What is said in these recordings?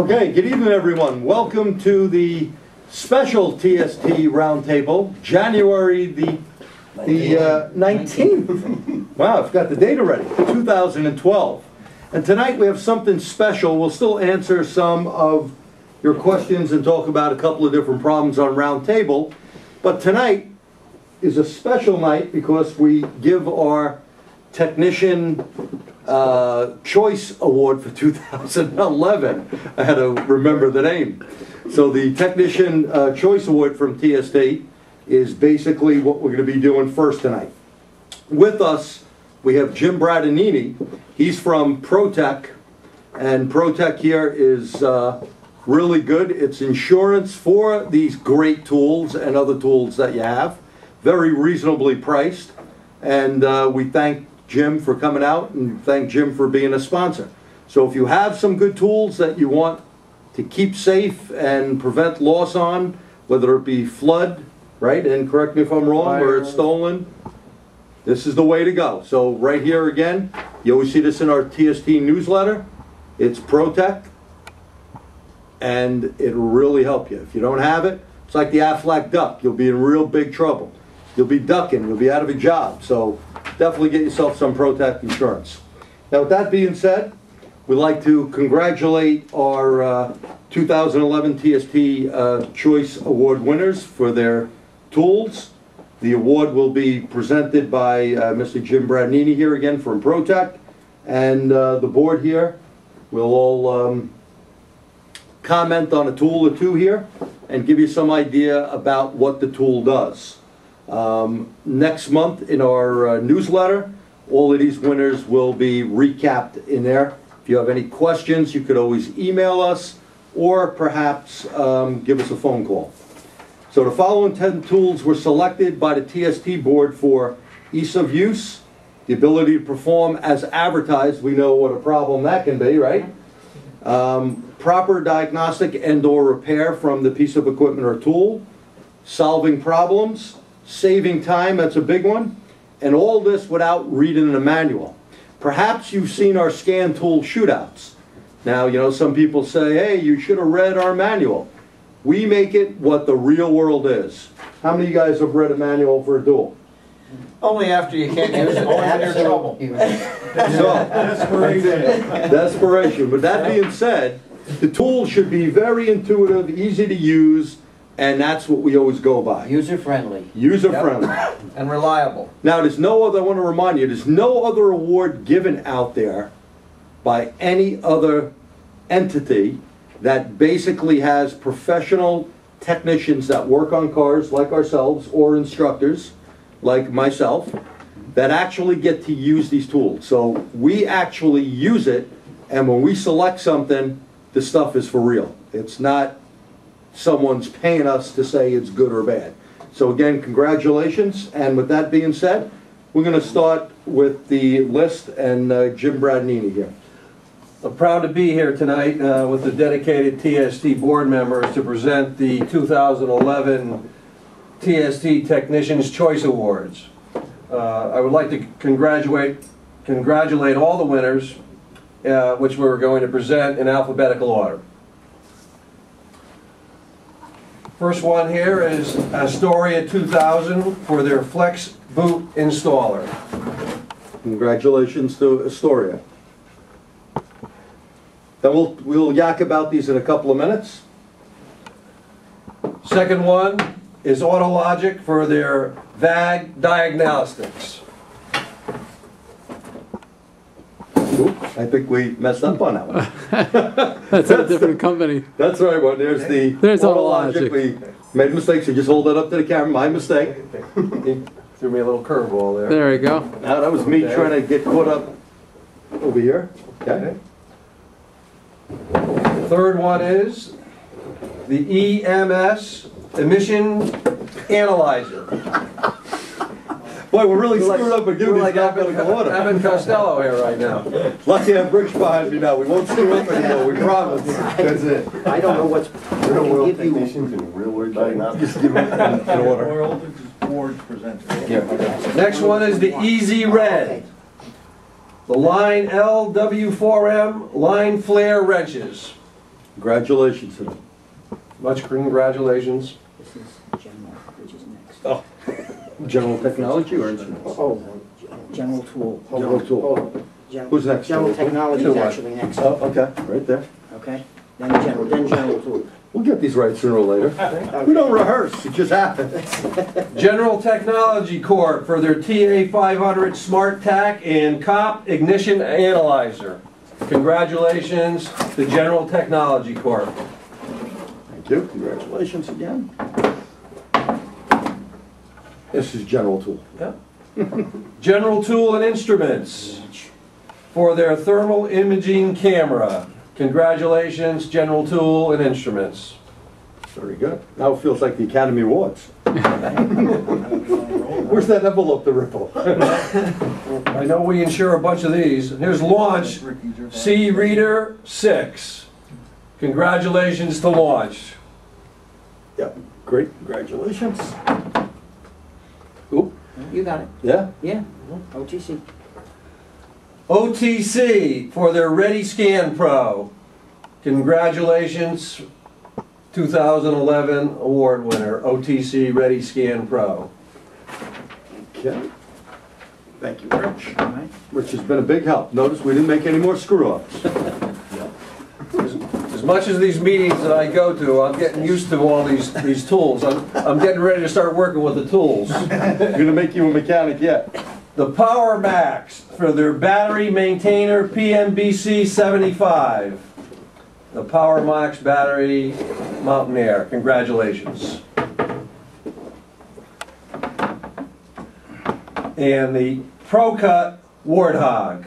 Okay, good evening everyone. Welcome to the special TST roundtable, January the 19th. Wow, I forgot the date already, 2012. And tonight we have something special. We'll still answer some of your questions and talk about a couple of different problems on roundtable. But tonight is a special night because we give our Technician Choice Award for 2011. I had to remember the name. So the Technician Choice Award from TST is basically what we're going to be doing first tonight. With us, we have Jim Bradinini. He's from ProTech, and ProTech here is really good. It's insurance for these great tools and other tools that you have. Very reasonably priced, and we thank Jim for coming out and thank Jim for being a sponsor. So if you have some good tools that you want to keep safe and prevent loss on, whether it be flood, right, and correct me if I'm wrong, where it's stolen, this is the way to go. So right here again, you always see this in our TST newsletter. It's ProTech, and it'll really help you. If you don't have it, it's like the Aflac duck. You'll be in real big trouble. You'll be ducking. You'll be out of a job. So definitely get yourself some ProTech insurance. Now with that being said, we'd like to congratulate our 2011 TST Choice Award winners for their tools. The award will be presented by Mr. Jim Bradinini here again from ProTech, and the board here will all comment on a tool or two here and give you some idea about what the tool does. Next month in our newsletter, all of these winners will be recapped in there. If you have any questions, you could always email us or perhaps give us a phone call. So the following 10 tools were selected by the TST board for ease of use, the ability to perform as advertised. We know what a problem that can be, right? Proper diagnostic and/or repair from the piece of equipment or tool, solving problems, saving time, that's a big one, and all this without reading the manual. Perhaps you've seen our scan tool shootouts. Now, you know, some people say, hey, you should have read our manual. We make it what the real world is. How many of you guys have read a manual for a tool? Only after you can't use it, only when you're in trouble. So, desperation. But that being said, the tool should be very intuitive, easy to use, and that's what we always go by. User-friendly. User-friendly. Yep. And reliable. Now, there's no other, I want to remind you, there's no other award given out there by any other entity that basically has professional technicians that work on cars like ourselves, or instructors like myself, that actually get to use these tools. So we actually use it, and when we select something, the stuff is for real. It's not someone's paying us to say it's good or bad. So again, congratulations, and with that being said, we're going to start with the list, and Jim Bradinini here. I'm proud to be here tonight with the dedicated TST board members to present the 2011 TST Technicians Choice Awards. I would like to congratulate all the winners, which we're going to present in alphabetical order. First one here is Astoria 2000 for their Flex Boot Installer. Congratulations to Astoria. Then we'll yak about these in a couple of minutes. Second one is Autologic for their VAG Diagnostics. Oops, I think we messed up on that one. That's a different company. That's the right one. There's Autologic. We made mistakes. You just hold that up to the camera. My mistake. He threw me a little curveball there. There we go. Now that was me trying to get caught up over here. Okay. The third one is the EMS Emission Analyzer. Boy, we're really screwed up and giving We're these like alphabetical order. Evan Costello here right now. Lucky I have Rich behind me now. We won't screw up anymore. We promise. That's it. I don't know what's. Real world give you- technicians and real world diagnostics. Just give me in order. Board presenter. Next one is the Easy Red. The Line LW4M line flare wrenches. Congratulations to them. Much congratulations. This is general, which is next. Oh. General technology or instruments? Oh, general tool. Hold General on. tool. Hold on. Who's next? General technology is Either one. actually next. Oh, okay, right there. Okay? Then general tool. We'll get these right sooner or later. We don't rehearse, it just happens. General Technology Corp. for their TA500 Smart TAC and COP Ignition Analyzer. Congratulations to General Technology Corp. Thank you, congratulations again. This is General Tool. Yeah. General Tool and Instruments for their thermal imaging camera. Congratulations, General Tool and Instruments. Very good. Now it feels like the Academy Awards. Where's that envelope to ripple? I know we insure a bunch of these. Here's Launch C Reader 6. Congratulations to Launch. Yep, great, congratulations. Oop, You got it. yeah? Yeah. OTC. OTC for their Ready Scan Pro. Congratulations, 2011 award winner, OTC Ready Scan Pro. Okay. Thank you, Rich. All right. Rich has been a big help. Notice we didn't make any more screw-ups. As much as these meetings that I go to, I'm getting used to all these tools. I'm getting ready to start working with the tools. Gonna make you a mechanic yet. The Power Max for their Battery Maintainer PMBC 75. The Power Max Battery Mountaineer. Congratulations. And the ProCut Warthog.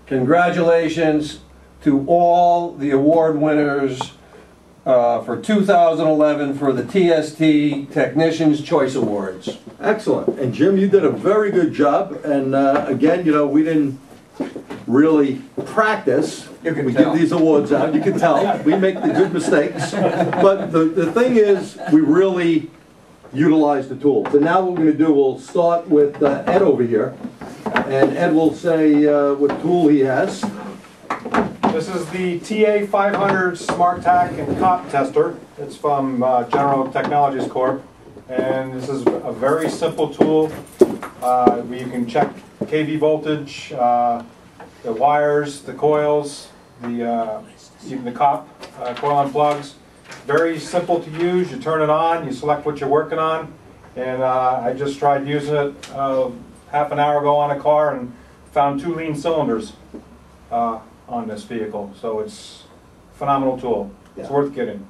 Congratulations to all the award winners for 2011 for the TST Technicians Choice Awards. Excellent. And Jim, you did a very good job. And again, you know, we didn't really practice. You can we tell. give these awards out. You can tell. We make the good mistakes. But the thing is, we really utilize the tools. And now what we're going to do, we'll start with Ed over here. And Ed will say what tool he has. This is the TA500 Smart TAC and COP tester. It's from General Technologies Corp. And this is a very simple tool where you can check kV voltage, the wires, the coils, even the COP coil and plugs. Very simple to use. You turn it on, you select what you're working on. And I just tried using it half an hour ago on a car and found 2 lean cylinders on this vehicle. So it's a phenomenal tool. It's worth getting.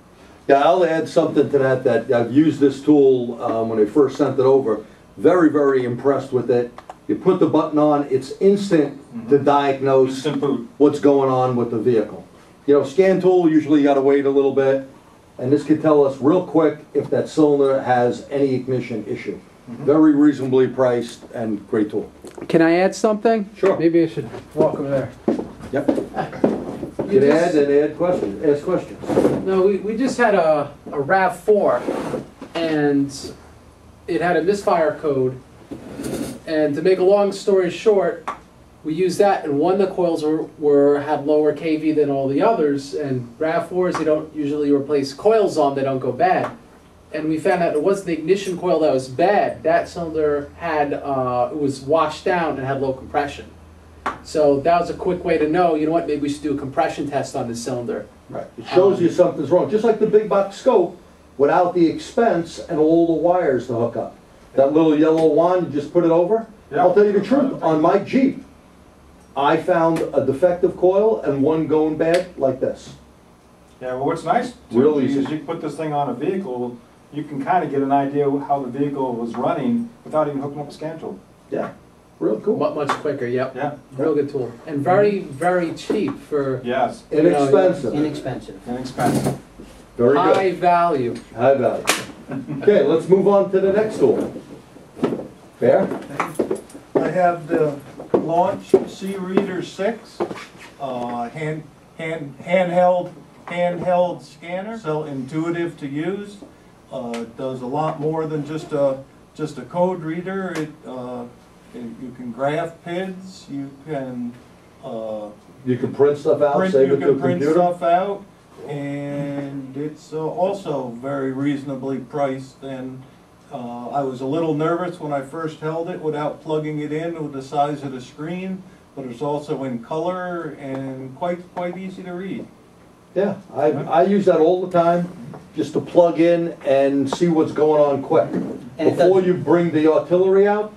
Yeah, I'll add something to that I've used this tool when I first sent it over. Very, very impressed with it. You put the button on, it's instant to diagnose Instant boot. what's going on with the vehicle. You know, scan tool, usually you gotta wait a little bit, and this can tell us real quick if that cylinder has any ignition issue. Very reasonably priced and great tool. Can I add something? Sure. Maybe I should walk over there. Yep. You can add and add questions, ask questions. No, we just had a RAV4, and it had a misfire code. And to make a long story short, we used that, and one of the coils had lower kV than all the others. And RAV4s, they don't usually replace coils on; they don't go bad. And we found out it wasn't the ignition coil that was bad. That cylinder had it was washed down and had low compression. So that was a quick way to know, you know what, maybe we should do a compression test on this cylinder. Right. It shows you something's wrong. Just like the big box scope, without the expense and all the wires to hook up. That little yellow wand, you just put it over. Yeah. I'll tell you the truth, on my Jeep, I found a defective coil and one going bad like this. Yeah, well, what's nice Real too, easy. is you put this thing on a vehicle, you can kind of get an idea how the vehicle was running without even hooking up a scan tool. Yeah, real cool. Much quicker, yep. Yeah. Real good tool. And very, very cheap for Yes. Inexpensive. Inexpensive. Inexpensive. Very good. high value. High value. Okay, let's move on to the next tool. Fair? I have the Launch C-Reader 6, handheld scanner, so intuitive to use. It does a lot more than just a code reader. You can graph PIDs. You can You can print stuff out, save it to a print computer. stuff out. and it's also very reasonably priced. And I was a little nervous when I first held it without plugging it in with the size of the screen, but it's also in color and quite easy to read. Yeah, I use that all the time, just to plug in and see what's going on quick. it Before does- you bring the artillery out,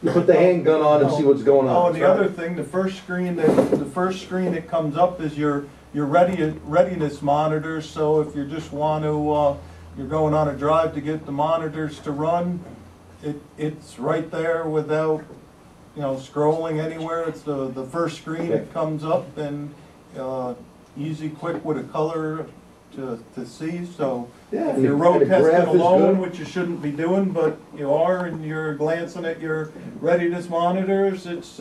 you put the handgun on and see what's going Oh, on. and the other thing, the first screen that comes up is your readiness monitors. So if you just want to, you're going on a drive to get the monitors to run, it's right there without, you know, scrolling anywhere. It's the first screen that comes up, and easy, quick with a color to see. So Yeah, if and you're the road graph testing is alone, good. which you shouldn't be doing, but you are, and you're glancing at your readiness monitors, it's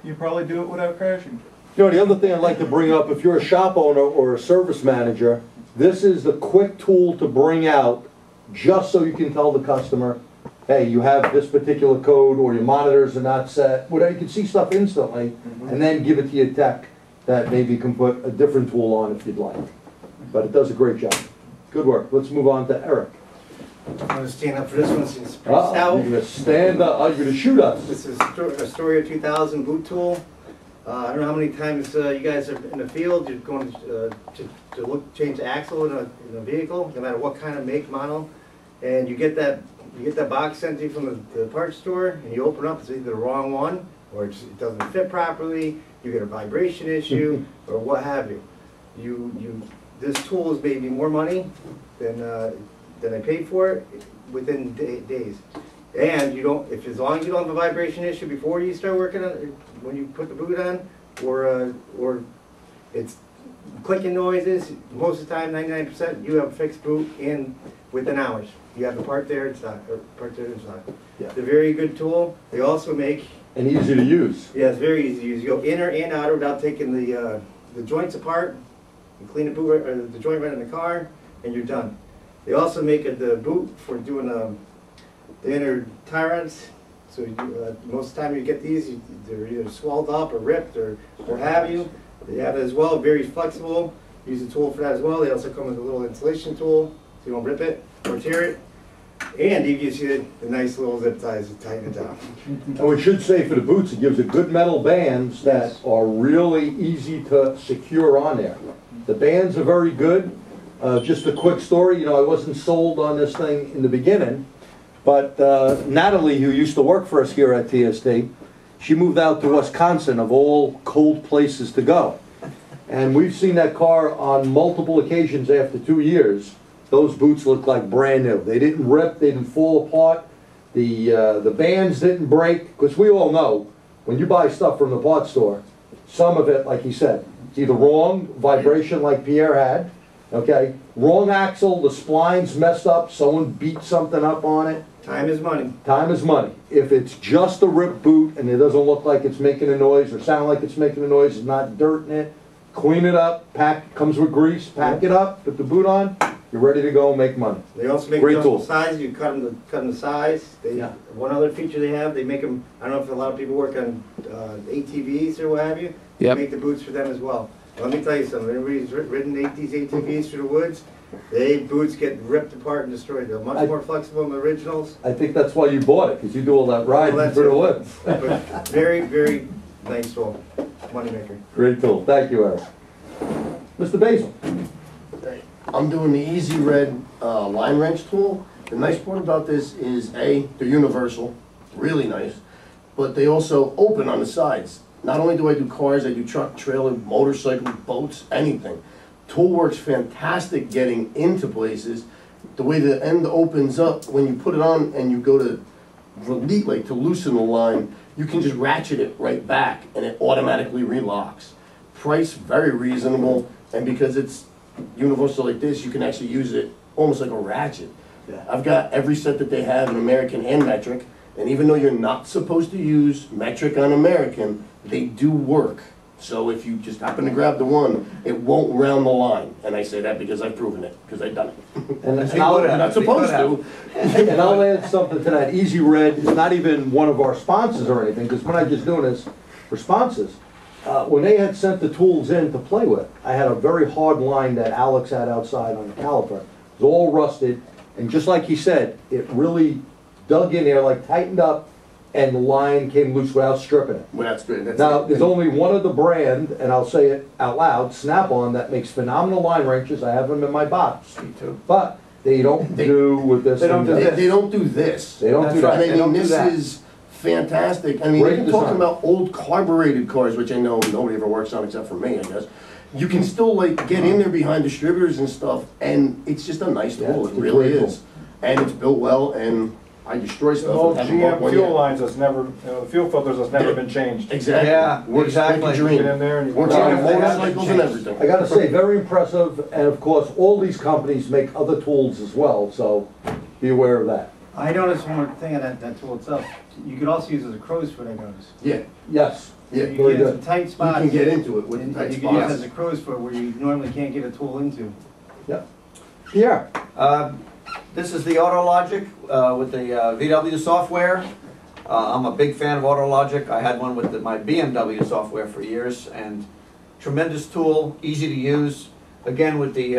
you probably do it without crashing. You know, the other thing I'd like to bring up, if you're a shop owner or a service manager, this is the quick tool to bring out, just so you can tell the customer, hey, you have this particular code, or your monitors are not set, whatever. You can see stuff instantly, and then give it to your tech that maybe can put a different tool on if you'd like. But it does a great job. Good work. Let's move on to Eric. I'm going to stand up for this one since it's pretty You're stout. gonna stand up, you're gonna shoot us. This is a Story 2000 boot tool. I don't know how many times you guys are in the field, you're going to change the axle in a vehicle, no matter what kind of make, model. And you get that box sent to you from the parts store, and you open up, it's either the wrong one, or it doesn't fit properly, you get a vibration issue, or what have you. This tool has made me more money than I paid for it within days. And as long as you don't have a vibration issue before you start working on it, when you put the boot on, or it's clicking noises, most of the time, 99%, you have a fixed boot in within hours. You have the part there in stock, or part there in stock. Yeah. It's a very good tool. They also make, And easy to use. yeah, it's very easy to use. You go inner and outer without taking the joints apart. You clean the boot, or the joint right in the car, and you're done. They also make the boot for doing the inner tie rods. So most of the time you get these, they're either swelled up or ripped or what have you. They have it as well, very flexible. Use a tool for that as well. They also come with a little insulation tool, so you won't rip it or tear it. And you can see the nice little zip ties to tighten it down. And we should say for the boots, it gives it good metal bands that are really easy to secure on there. The bands are very good. Just a quick story, you know, I wasn't sold on this thing in the beginning, but Natalie, who used to work for us here at TST, she moved out to Wisconsin, of all cold places to go. And we've seen that car on multiple occasions after 2 years. Those boots look like brand new. They didn't rip, they didn't fall apart. The bands didn't break, because we all know, when you buy stuff from the parts store, some of it, like he said, it's either wrong, vibration like Pierre had, okay, wrong axle, the spline's messed up, someone beat something up on it. Time is money. Time is money. If it's just a ripped boot and it doesn't look like it's making a noise or sound like it's making a noise, it's not dirt in it, clean it up, pack, comes with grease, pack it up, put the boot on, you're ready to go and make money. They also make Great adjustable tool. size. You cut them to size. Yeah. One other feature they have, they make them. I don't know if a lot of people work on ATVs or what have you. Yep. They make the boots for them as well. Let me tell you something. Everybody's ridden these ATVs through the woods. Boots get ripped apart and destroyed. They're much more flexible than the originals. I think that's why you bought it, because you do all that riding that's through the it. woods. But very, very nice tool. Moneymaker. Great tool. Thank you, Eric. Mr. Basil. I'm doing the Easy Red line wrench tool. The nice part about this is they're universal, really nice, but they also open on the sides. Not only do I do cars, I do truck, trailer, motorcycle, boats, anything. Tool works fantastic getting into places. The way the end opens up, when you put it on and you go to release, like to loosen the line, you can just ratchet it right back and it automatically relocks. Price very reasonable, and because it's universal like this, you can actually use it almost like a ratchet. Yeah. I've got every set that they have in American and metric, and even though you're not supposed to use metric on American, they do work. So if you just happen to grab the one, it won't round the line. And I say that because I've proven it, because I've done it. And You're not supposed to. And I'll add something to that. Easy Red is not even one of our sponsors or anything, because we're not just doing this for sponsors. when they had sent the tools in to play with, I had a very hard line that Alex had outside on the caliper. It was all rusted, and just like he said, it really dug in there, like tightened up, and the line came loose without stripping it. Well, that's good. That's Now, it. there's only one of the brand, and I'll say it out loud, Snap-on, that makes phenomenal line wrenches. I have them in my box. Me too. But they don't do with this. They don't do and that. They don't do this. They don't do That's right. that. They I don't mean, do this that. is fantastic. I mean, Great even talking design. about old carbureted cars, which I know nobody ever works on except for me, I guess. You can still like get in there behind distributors and stuff, and it's just a nice Yeah, tool. it's It a really great is. And it's built well, and I destroy The stuff. old and haven't bought GM one fuel yet. lines that's never, the fuel filters that's never been changed. Exactly. Yeah, Works exactly. like a You dream. get in there and you. Works Well, on if they haven't motorcycles and changed. everything. I gotta say, very impressive, and of course, all these companies make other tools as well, so be aware of that. I noticed one more thing on that tool itself. You could also use it as a crow's foot, I noticed. Yeah, Yes, yeah. You very can get good. some tight You spots. can get into it with and the tight you can use it spots. as a crow's foot where you normally can't get a tool into. Yeah, This is the AutoLogic with the VW software. I'm a big fan of AutoLogic. I had one with my BMW software for years, and tremendous tool, easy to use. Again, with the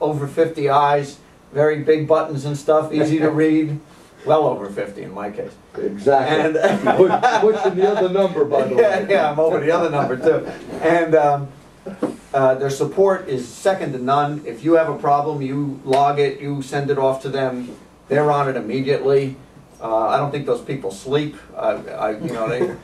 over 50 eyes, very big buttons and stuff, easy to read. Well over 50 in my case. exactly. And Pushing the other number, by the way. yeah, I'm over the other number too. And their support is second to none. If you have a problem, you log it, you send it off to them. They're on it immediately. I don't think those people sleep. You know,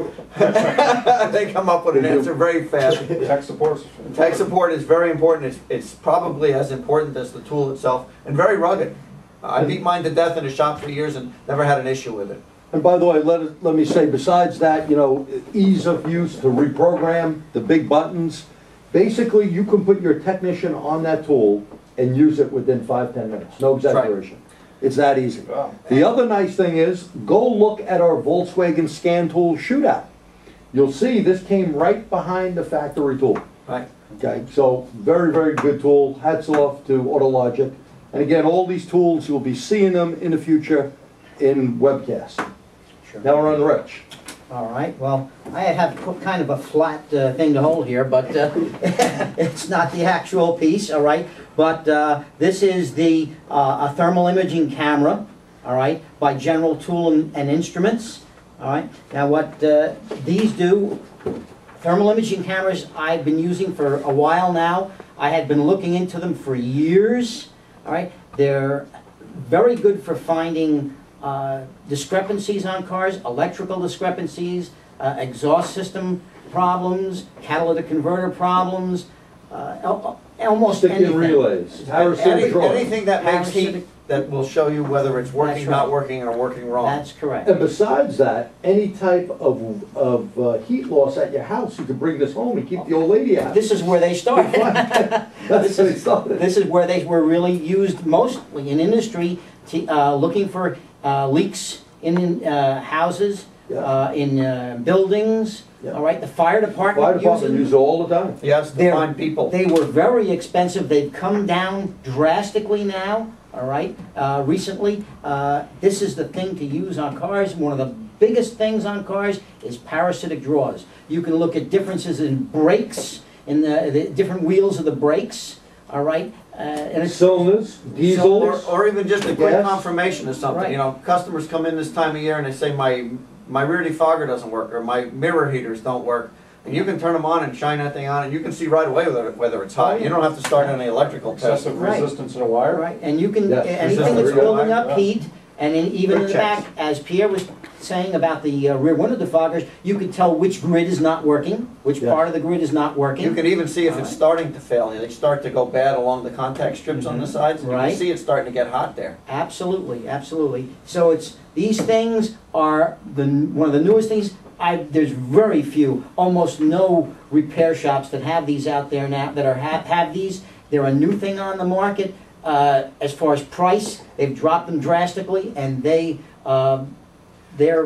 they come up with an answer very fast. Tech supports. Tech support is very important. It's probably as important as the tool itself, and very rugged. I beat mine to death in a shop for years and never had an issue with it. And by the way, let me say, besides that, you know, ease of use to reprogram the big buttons, basically you can put your technician on that tool and use it within 5-10 minutes, no exaggeration. It's that easy. Wow. The other nice thing is, go look at our Volkswagen scan tool shootout. You'll see this came right behind the factory tool. Right. Okay, so very, very good tool. Hats off to AutoLogic. And again, all these tools, you'll be seeing them in the future in webcasts. Now we're on Rich. All right, well, I have kind of a flat thing to hold here, but it's not the actual piece, all right? But this is the a thermal imaging camera, all right, by General Tool and Instruments, all right? Now what these do, thermal imaging cameras I've been using for a while now. I had been looking into them for years, all right? They're very good for finding discrepancies on cars, electrical discrepancies, exhaust system problems, catalytic converter problems, almost Stick in anything. relays. Harrison drawer. Anything that makes Parasitic- heat that will show you whether it's working, That's not right. working, or working wrong. That's correct. And besides that, any type of heat loss at your house, you can bring this home and keep the old lady out. This is where they started. That's what he started. This is where they were really used mostly in industry, looking for leaks in houses, Yeah. in buildings. Yeah. All right, the fire department Fire department uses use it all the time. Yes, to They're- find people. They were very expensive. They've come down drastically now, all right, recently. This is the thing to use on cars. One of the biggest things on cars is parasitic draws. You can look at differences in brakes, in the different wheels of the brakes, all right? And it's Cylinders, diesels. Or even just a quick Yes. confirmation of something. Right. You know, customers come in this time of year and they say my rear defogger doesn't work, or my mirror heaters don't work. And you can turn them on and shine that thing on, and you can see right away whether it's hot. You don't have to start any electrical test. Excessive Right. resistance in a wire. right, and you can, Yes. anything that's Resistant. building up Yeah. heat, and then even in Quick the checks. back, as Pierre was saying about the rear window defoggers, you can tell which grid is not working, which Yeah. part of the grid is not working. You can even see if it's starting to fail. They start to go bad along the contact strips on the sides, and you Right. can see it's starting to get hot there. Absolutely, absolutely. So it's, these things are one of the newest things. There's very few, almost no repair shops that have these out there now, that are have these. They're a new thing on the market. As far as price, they've dropped them drastically, and they're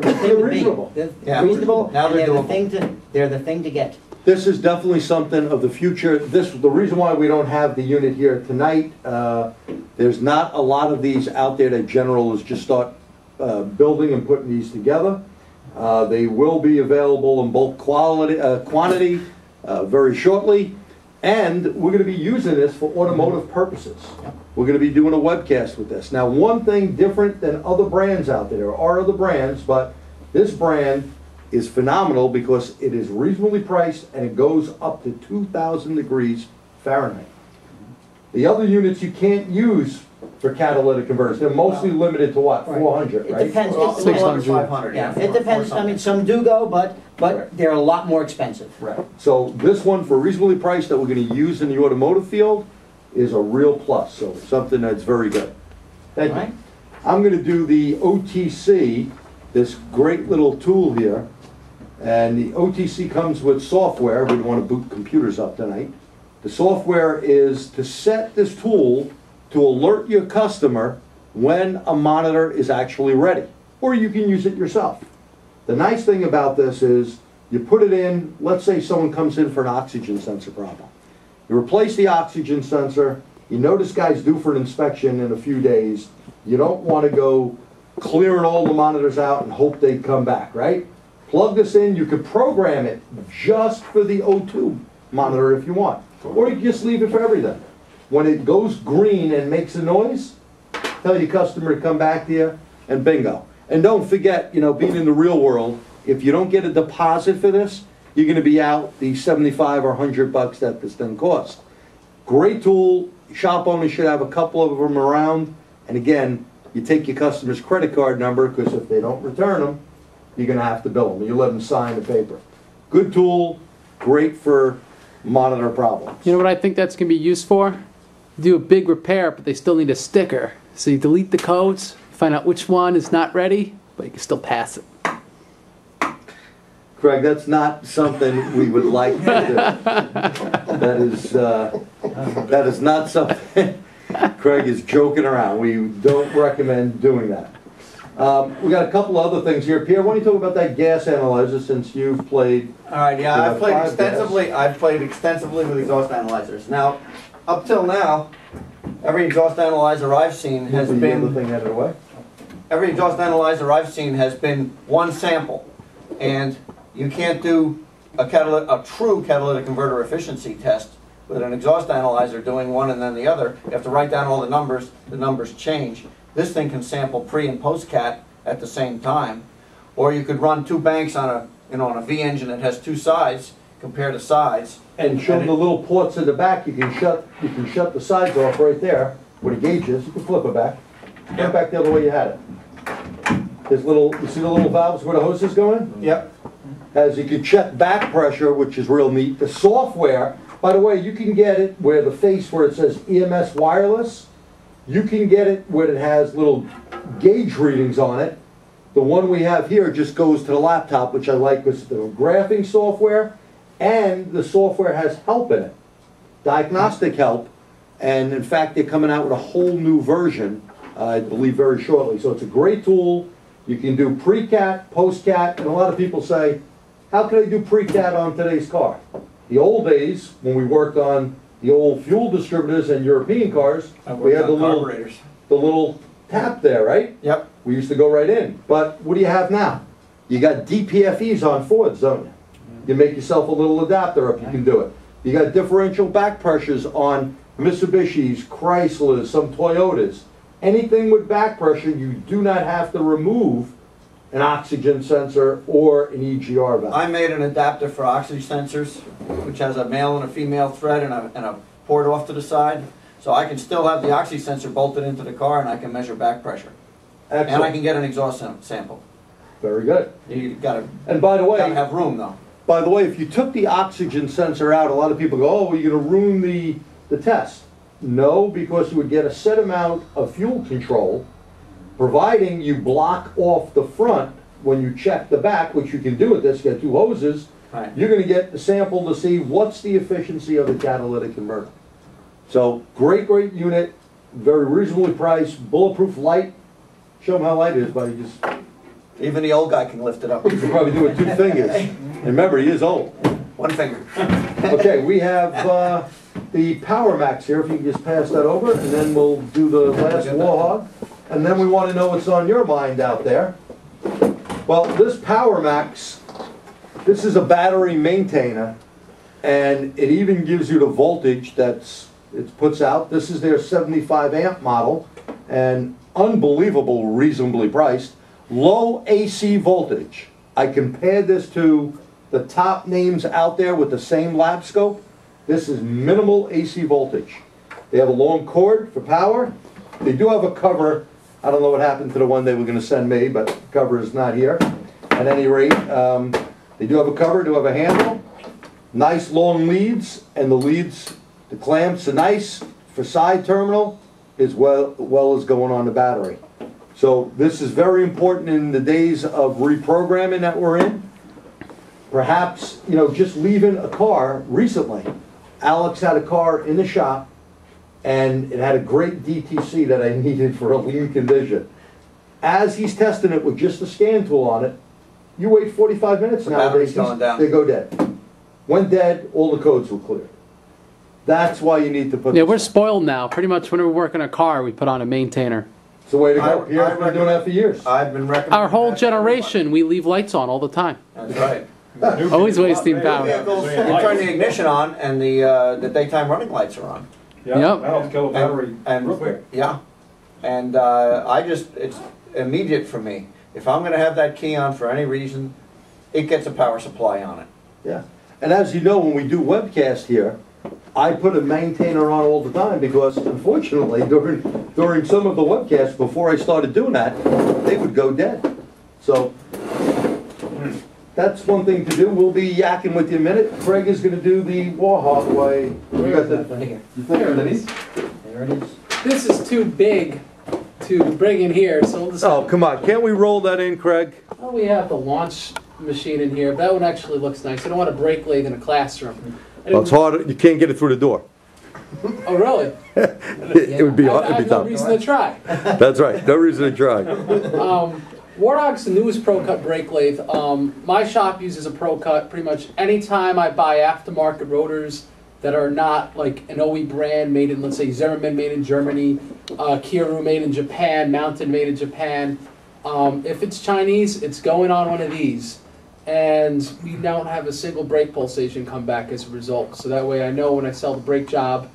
the thing to be. reasonable. They're Yeah. reasonable, Now and they're they're the thing to get. This is definitely something of the future. The reason why we don't have the unit here tonight, there's not a lot of these out there that General is just start building and putting these together. They will be available in bulk quantity very shortly, and we're going to be using this for automotive purposes. We're going to be doing a webcast with this. Now, one thing different than other brands out there, there are other brands, but this brand is phenomenal because it is reasonably priced and it goes up to 2,000 degrees Fahrenheit. The other units you can't use for catalytic converters. They're mostly limited to what, 400, It right? depends. Well, It's- 600, 500, Yeah, yeah. it depends. I mean, some do go, but they're a lot more expensive. Right. So this one, for reasonably priced, that we're going to use in the automotive field, is a real plus. So something that's very good. Thank you. Right. I'm going to do the OTC, this great little tool here. And the OTC comes with software. We don't want to boot computers up tonight. The software is to set this tool to alert your customer when a monitor is actually ready. Or you can use it yourself. The nice thing about this is you put it in, let's say someone comes in for an oxygen sensor problem. You replace the oxygen sensor, you know this guy's due for an inspection in a few days. You don't want to go clearing all the monitors out and hope they come back, right? Plug this in, you could program it just for the O2 monitor if you want. Or you can just leave it for everything. When it goes green and makes a noise, tell your customer to come back to you, and bingo. And don't forget, you know, being in the real world, if you don't get a deposit for this, you're going to be out the 75 or 100 bucks that this thing costs. Great tool. Shop owners should have a couple of them around. And again, you take your customer's credit card number, because if they don't return them, you're going to have to bill them. You let them sign the paper. Good tool, great for monitor problems. You know what I think that's going to be used for? Do a big repair, but they still need a sticker. So you delete the codes, find out which one is not ready, but you can still pass it. Craig, that's not something we would like to do. That is not something. Craig is joking around. We don't recommend doing that. We got a couple other things here. Pierre, why don't you talk about that gas analyzer, since you've played? All right, yeah, I've played 5 extensively. I've played extensively with exhaust analyzers. Now, up till now, every exhaust analyzer I've seen has The other been thing out of the way. every exhaust analyzer I've seen has been one sample, and you can't do a true catalytic converter efficiency test with an exhaust analyzer doing one and then the other. You have to write down all the numbers change. This thing can sample pre and post cat at the same time, or you could run 2 banks on a V engine that has 2 sides, compare the sides. And show them the little ports in the back. You can shut the sides off right there where the gauge is. You can flip it back. Put it back the other way you had it. There's you see the little valves where the hose is going? Yep. As you can check back pressure, which is real neat. The software, by the way, you can get it where the face where it says EMS wireless, you can get it where it has little gauge readings on it. The one we have here just goes to the laptop, which I like because the graphing software, and the software has help in it, diagnostic help, and in fact they're coming out with a whole new version, I believe very shortly. So it's a great tool. You can do pre-cat, post-cat, and a lot of people say, how can I do pre-cat on today's car? The old days, when we worked on the old fuel distributors and European cars, we had the little tap there, right? Yep. We used to go right in. But what do you have now? You got DPFEs on Fords, don't you? You make yourself a little adapter up, you can do it. You got differential back pressures on Mitsubishis, Chryslers, some Toyotas. Anything with back pressure, you do not have to remove an oxygen sensor or an EGR valve. I made an adapter for oxygen sensors, which has a male and a female thread and a port off to the side. So I can still have the oxy sensor bolted into the car, and I can measure back pressure. Excellent. And I can get an exhaust sample. Very good. You gotta And by the way, have room though. by the way, if you took the oxygen sensor out, a lot of people go, oh, well, you're going to ruin the test. No, because you would get a set amount of fuel control, providing you block off the front when you check the back, which you can do with this, you got 2 hoses. Right. You're going to get the sample to see what's the efficiency of the catalytic converter. So, great unit, very reasonably priced, bulletproof light. Show them how light it is, buddy. Just, Even the old guy can lift it up. you can probably do it 2 fingers. And remember, he is old. 1 finger. Okay, we have the Power Max here, if you can just pass that over, and then we'll do the last war hog. And then we want to know what's on your mind out there. Well, this Power Max, this is a battery maintainer, and it even gives you the voltage it puts out. This is their 75 amp model, and unbelievable, reasonably priced. Low AC voltage. I compared this to the top names out there with the same lab scope. This is minimal AC voltage. They have a long cord for power. They do have a cover. I don't know what happened to the one they were going to send me, but the cover is not here. At any rate, they do have a cover, do have a handle. Nice long leads, and the clamps are nice for side terminal, as well as going on the battery. So this is very important in the days of reprogramming that we're in. Perhaps, just leaving a car recently. Alex had a car in the shop, and it had a great DTC that I needed for a lean condition. As he's testing it with just a scan tool on it, you wait 45 minutes The battery's nowadays, going down. they go dead. When dead, all the codes will clear. That's why you need to put Yeah, this we're on. spoiled now. Pretty much when we work in a car, we put on a maintainer. It's the way to go. I Pierre's been doing that for years. I've been recommending Our whole that to everybody. generation, we leave lights on all the time. That's right. Always wasting power. Vehicles, you turn the ignition on and the daytime running lights are on. Yeah, Yep. that'll kill a battery real quick. Yeah. And it's immediate for me. If I'm gonna have that key on for any reason, it gets a power supply on it. Yeah. And as you know, when we do webcast here, I put a maintainer on all the time because unfortunately during some of the webcasts before I started doing that, they would go dead. So that's one thing to do. We'll be yakking with you in a minute. Craig is going to do the Warhawk way. You got the Here. you think There it underneath? There it is. This is too big to bring in here, so we'll just... Oh, come on. Can't we roll that in, Craig? Well, we have the launch machine in here, but that one actually looks nice. I don't want a brake lathe in a classroom. Well, it's hard. You can't get it through the door. Oh, really? It would be hard. I It'd have be no tough. reason to try. That's right. No reason to try. Warthog's the newest Pro Cut brake lathe. My shop uses a Pro Cut pretty much anytime I buy aftermarket rotors that are not like an OE brand made in, let's say, Zimmermann made in Germany, Kiru made in Japan, Mountain made in Japan. If it's Chinese, it's going on one of these. And we don't have a single brake pulsation come back as a result. So that way I know when I sell the brake job,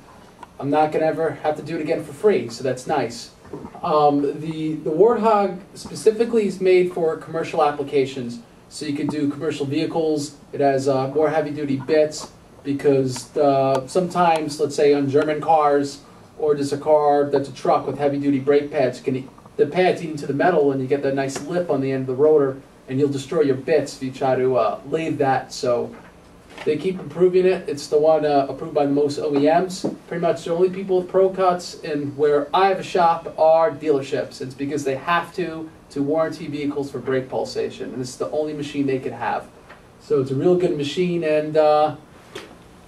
I'm not going to ever have to do it again for free. So that's nice. The Warthog specifically is made for commercial applications. So you can do commercial vehicles. It has more heavy-duty bits because sometimes, let's say on German cars, or just a car that's a truck with heavy-duty brake pads, the pads eat into the metal and you get that nice lip on the end of the rotor, and you'll destroy your bits if you try to lathe that. So they keep improving it. It's the one approved by most OEMs. Pretty much the only people with Pro Cuts and where I have a shop are dealerships. It's because they have to warranty vehicles for brake pulsation, and this is the only machine they could have. So it's a real good machine, and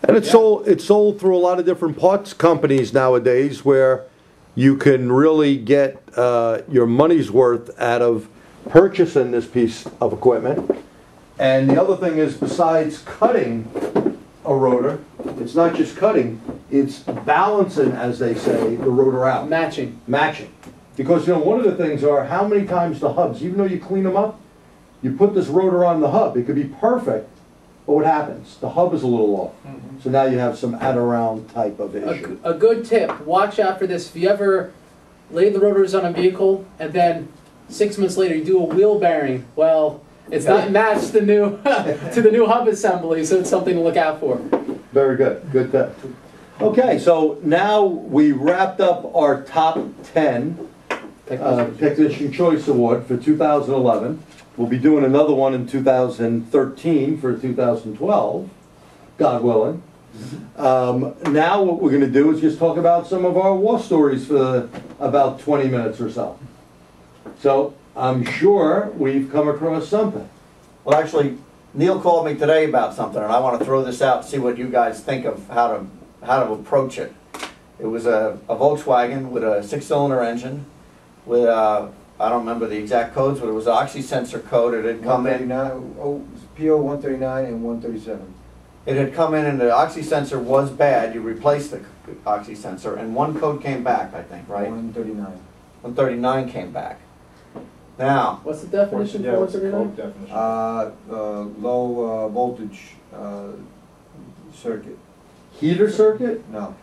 it's sold through a lot of different parts companies nowadays where you can really get your money's worth out of purchasing this piece of equipment. And the other thing is, besides cutting a rotor, it's not just cutting, it's balancing, as they say, the rotor out. matching. Matching. Because, one of the things are how many times the hubs, even though you clean them up, you put this rotor on the hub. It could be perfect, but what happens? The hub is a little off. So now you have some add-around type of issue. A good tip, watch out for this. If you ever lay the rotors on a vehicle and then 6 months later you do a wheel bearing, well, it's not matched to the new hub assembly, so it's something to look out for. Very good. Good tip. Okay, so now we wrapped up our top 10 Technician Choice Award for 2011. We'll be doing another one in 2013 for 2012, God willing. Now what we're going to do is just talk about some of our war stories for about 20 minutes or so. So I'm sure we've come across something. Well, actually, Neil called me today about something, and I want to throw this out and see what you guys think of how to approach it. It was a Volkswagen with a 6-cylinder engine with I don't remember the exact codes, but it was an oxy-sensor code. It had come in. PO 139 and 137. It had come in, and the oxy-sensor was bad. You replaced the oxy-sensor, and one code came back, I think, right? 139. 139 came back. Now, What's the definition Yeah, for what's the 139? code definition? Low voltage circuit. Heater circuit? No,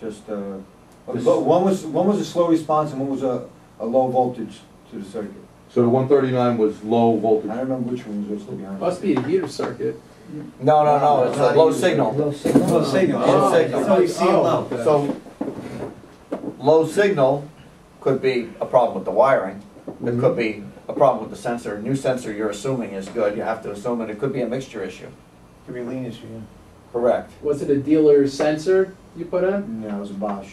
just, This- one was a slow response and one was a low voltage to the circuit. So the 139 was low voltage. I don't remember which one was just behind. Must be a heater circuit. no, it's a low signal. Low signal. Low signal. Low signal. That's all you see low. So, low signal could be a problem with the wiring. It could be a problem with the sensor. New sensor you're assuming is good. You have to assume it. It could be a mixture issue. Could be a lean issue, yeah. Correct. Was it a dealer sensor you put in? No, it was a Bosch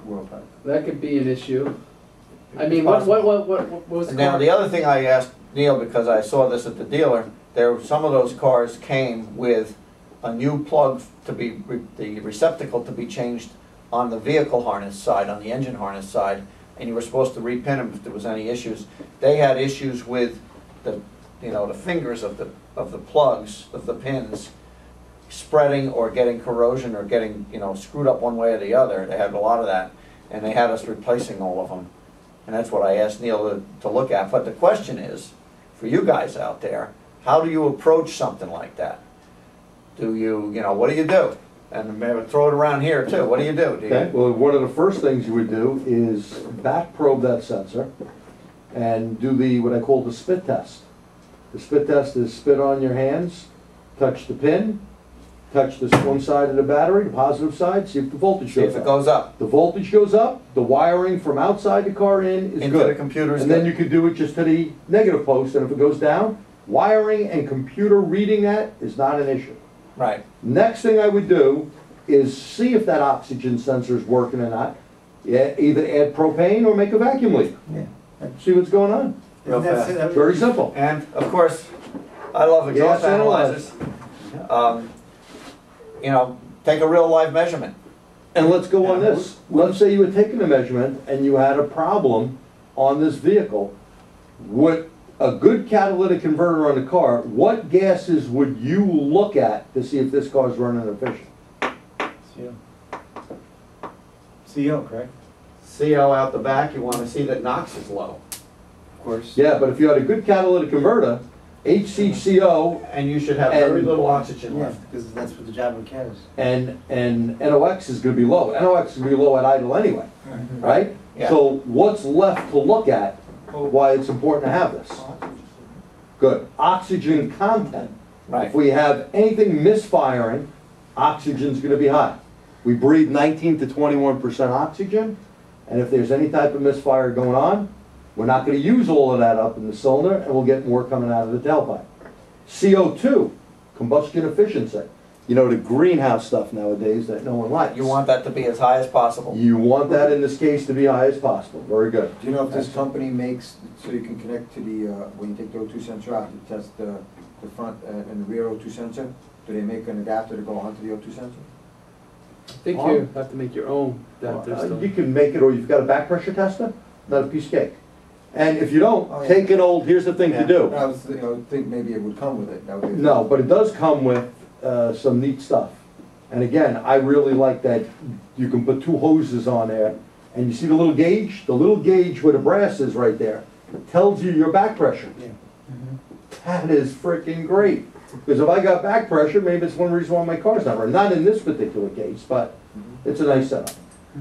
WorldPack. That could be an issue. I mean, what was the Now, car? the other thing I asked Neil, because I saw this at the dealer, some of those cars came with a new plug to be, the receptacle to be changed on the vehicle harness side, on the engine harness side, and you were supposed to repin them if there was any issues. They had issues with the, the fingers of the plugs, of the pins, spreading or getting corrosion or getting, screwed up one way or the other. They had a lot of that, and they had us replacing all of them. And that's what I asked Neil to look at. But the question is, for you guys out there, how do you approach something like that? Do you, what do you do? And maybe throw it around here too. What do you do? Okay, well, one of the first things you would do is back probe that sensor and do what I call the spit test. The spit test is spit on your hands, touch the pin, touch this one side of the battery, the positive side, see if the voltage See goes if it up. goes up. The voltage goes up, the wiring from outside the car in is Into the good. computer is And then good. you could do it just to the negative post, and if it goes down, wiring and computer reading that is not an issue. Right. Next thing I would do is see if that oxygen sensor is working or not. Yeah, either add propane or make a vacuum leak. Yeah. See what's going on. Real That's fast. it. Very simple. And of course, I love exhaust Gas analyzers. Take a real live measurement. And let's go on this. Let's say you had taken a measurement and you had a problem on this vehicle. With a good catalytic converter on the car, what gases would you look at to see if this car is running efficient? CO, correct? CO out the back, you want to see that NOx is low. Of course. Yeah, but if you had a good catalytic converter, HCCO And you should have very And- little oxygen Yeah, left. because that's what the job of cat is. and NOx is going to be low. NOx is going to be low at idle anyway, right? Yeah. So what's left to look at, why it's important to have this? Good. Oxygen content. Right. If we have anything misfiring, oxygen's going to be high. We breathe 19 to 21% oxygen, and if there's any type of misfire going on, we're not going to use all of that up in the cylinder, and we'll get more coming out of the tailpipe. CO2, combustion efficiency. The greenhouse stuff nowadays that no one likes. You want that to be as high as possible. You want that in this case to be high as possible. Very good. Do you know if this company makes, so you can connect to the, when you take the O2 sensor out, to test the front and the rear O2 sensor? Do they make an adapter to go onto the O2 sensor? I think you have to make your own adapter You still. can make it, or you've got a back pressure tester, not a piece of cake. And if you don't, Oh, yeah. take an old, here's the thing to do. I was, think maybe it would come with it. That would be- No, but it does come with some neat stuff. And again, I really like that you can put two hoses on there, and you see the little gauge? The little gauge where the brass is right there tells you your back pressure. Yeah. That is freaking great. Because if I got back pressure, maybe it's one reason why my car's not running. Not in this particular case, but it's a nice setup.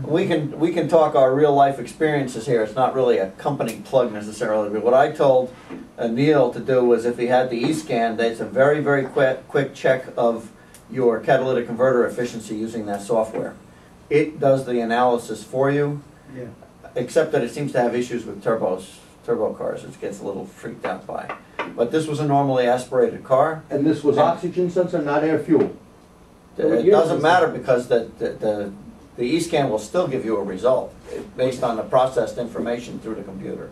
We can talk our real life experiences here. It's not really a company plug necessarily, but what I told Neil to do was if he had the e-scan, that's a very, very quick check of your catalytic converter efficiency using that software. It does the analysis for you, Yeah. except that it seems to have issues with turbo cars, which gets a little freaked out by. But this was a normally aspirated car. And this was oxygen sensor, not air fuel. It doesn't matter because the e-scan will still give you a result based on the processed information through the computer.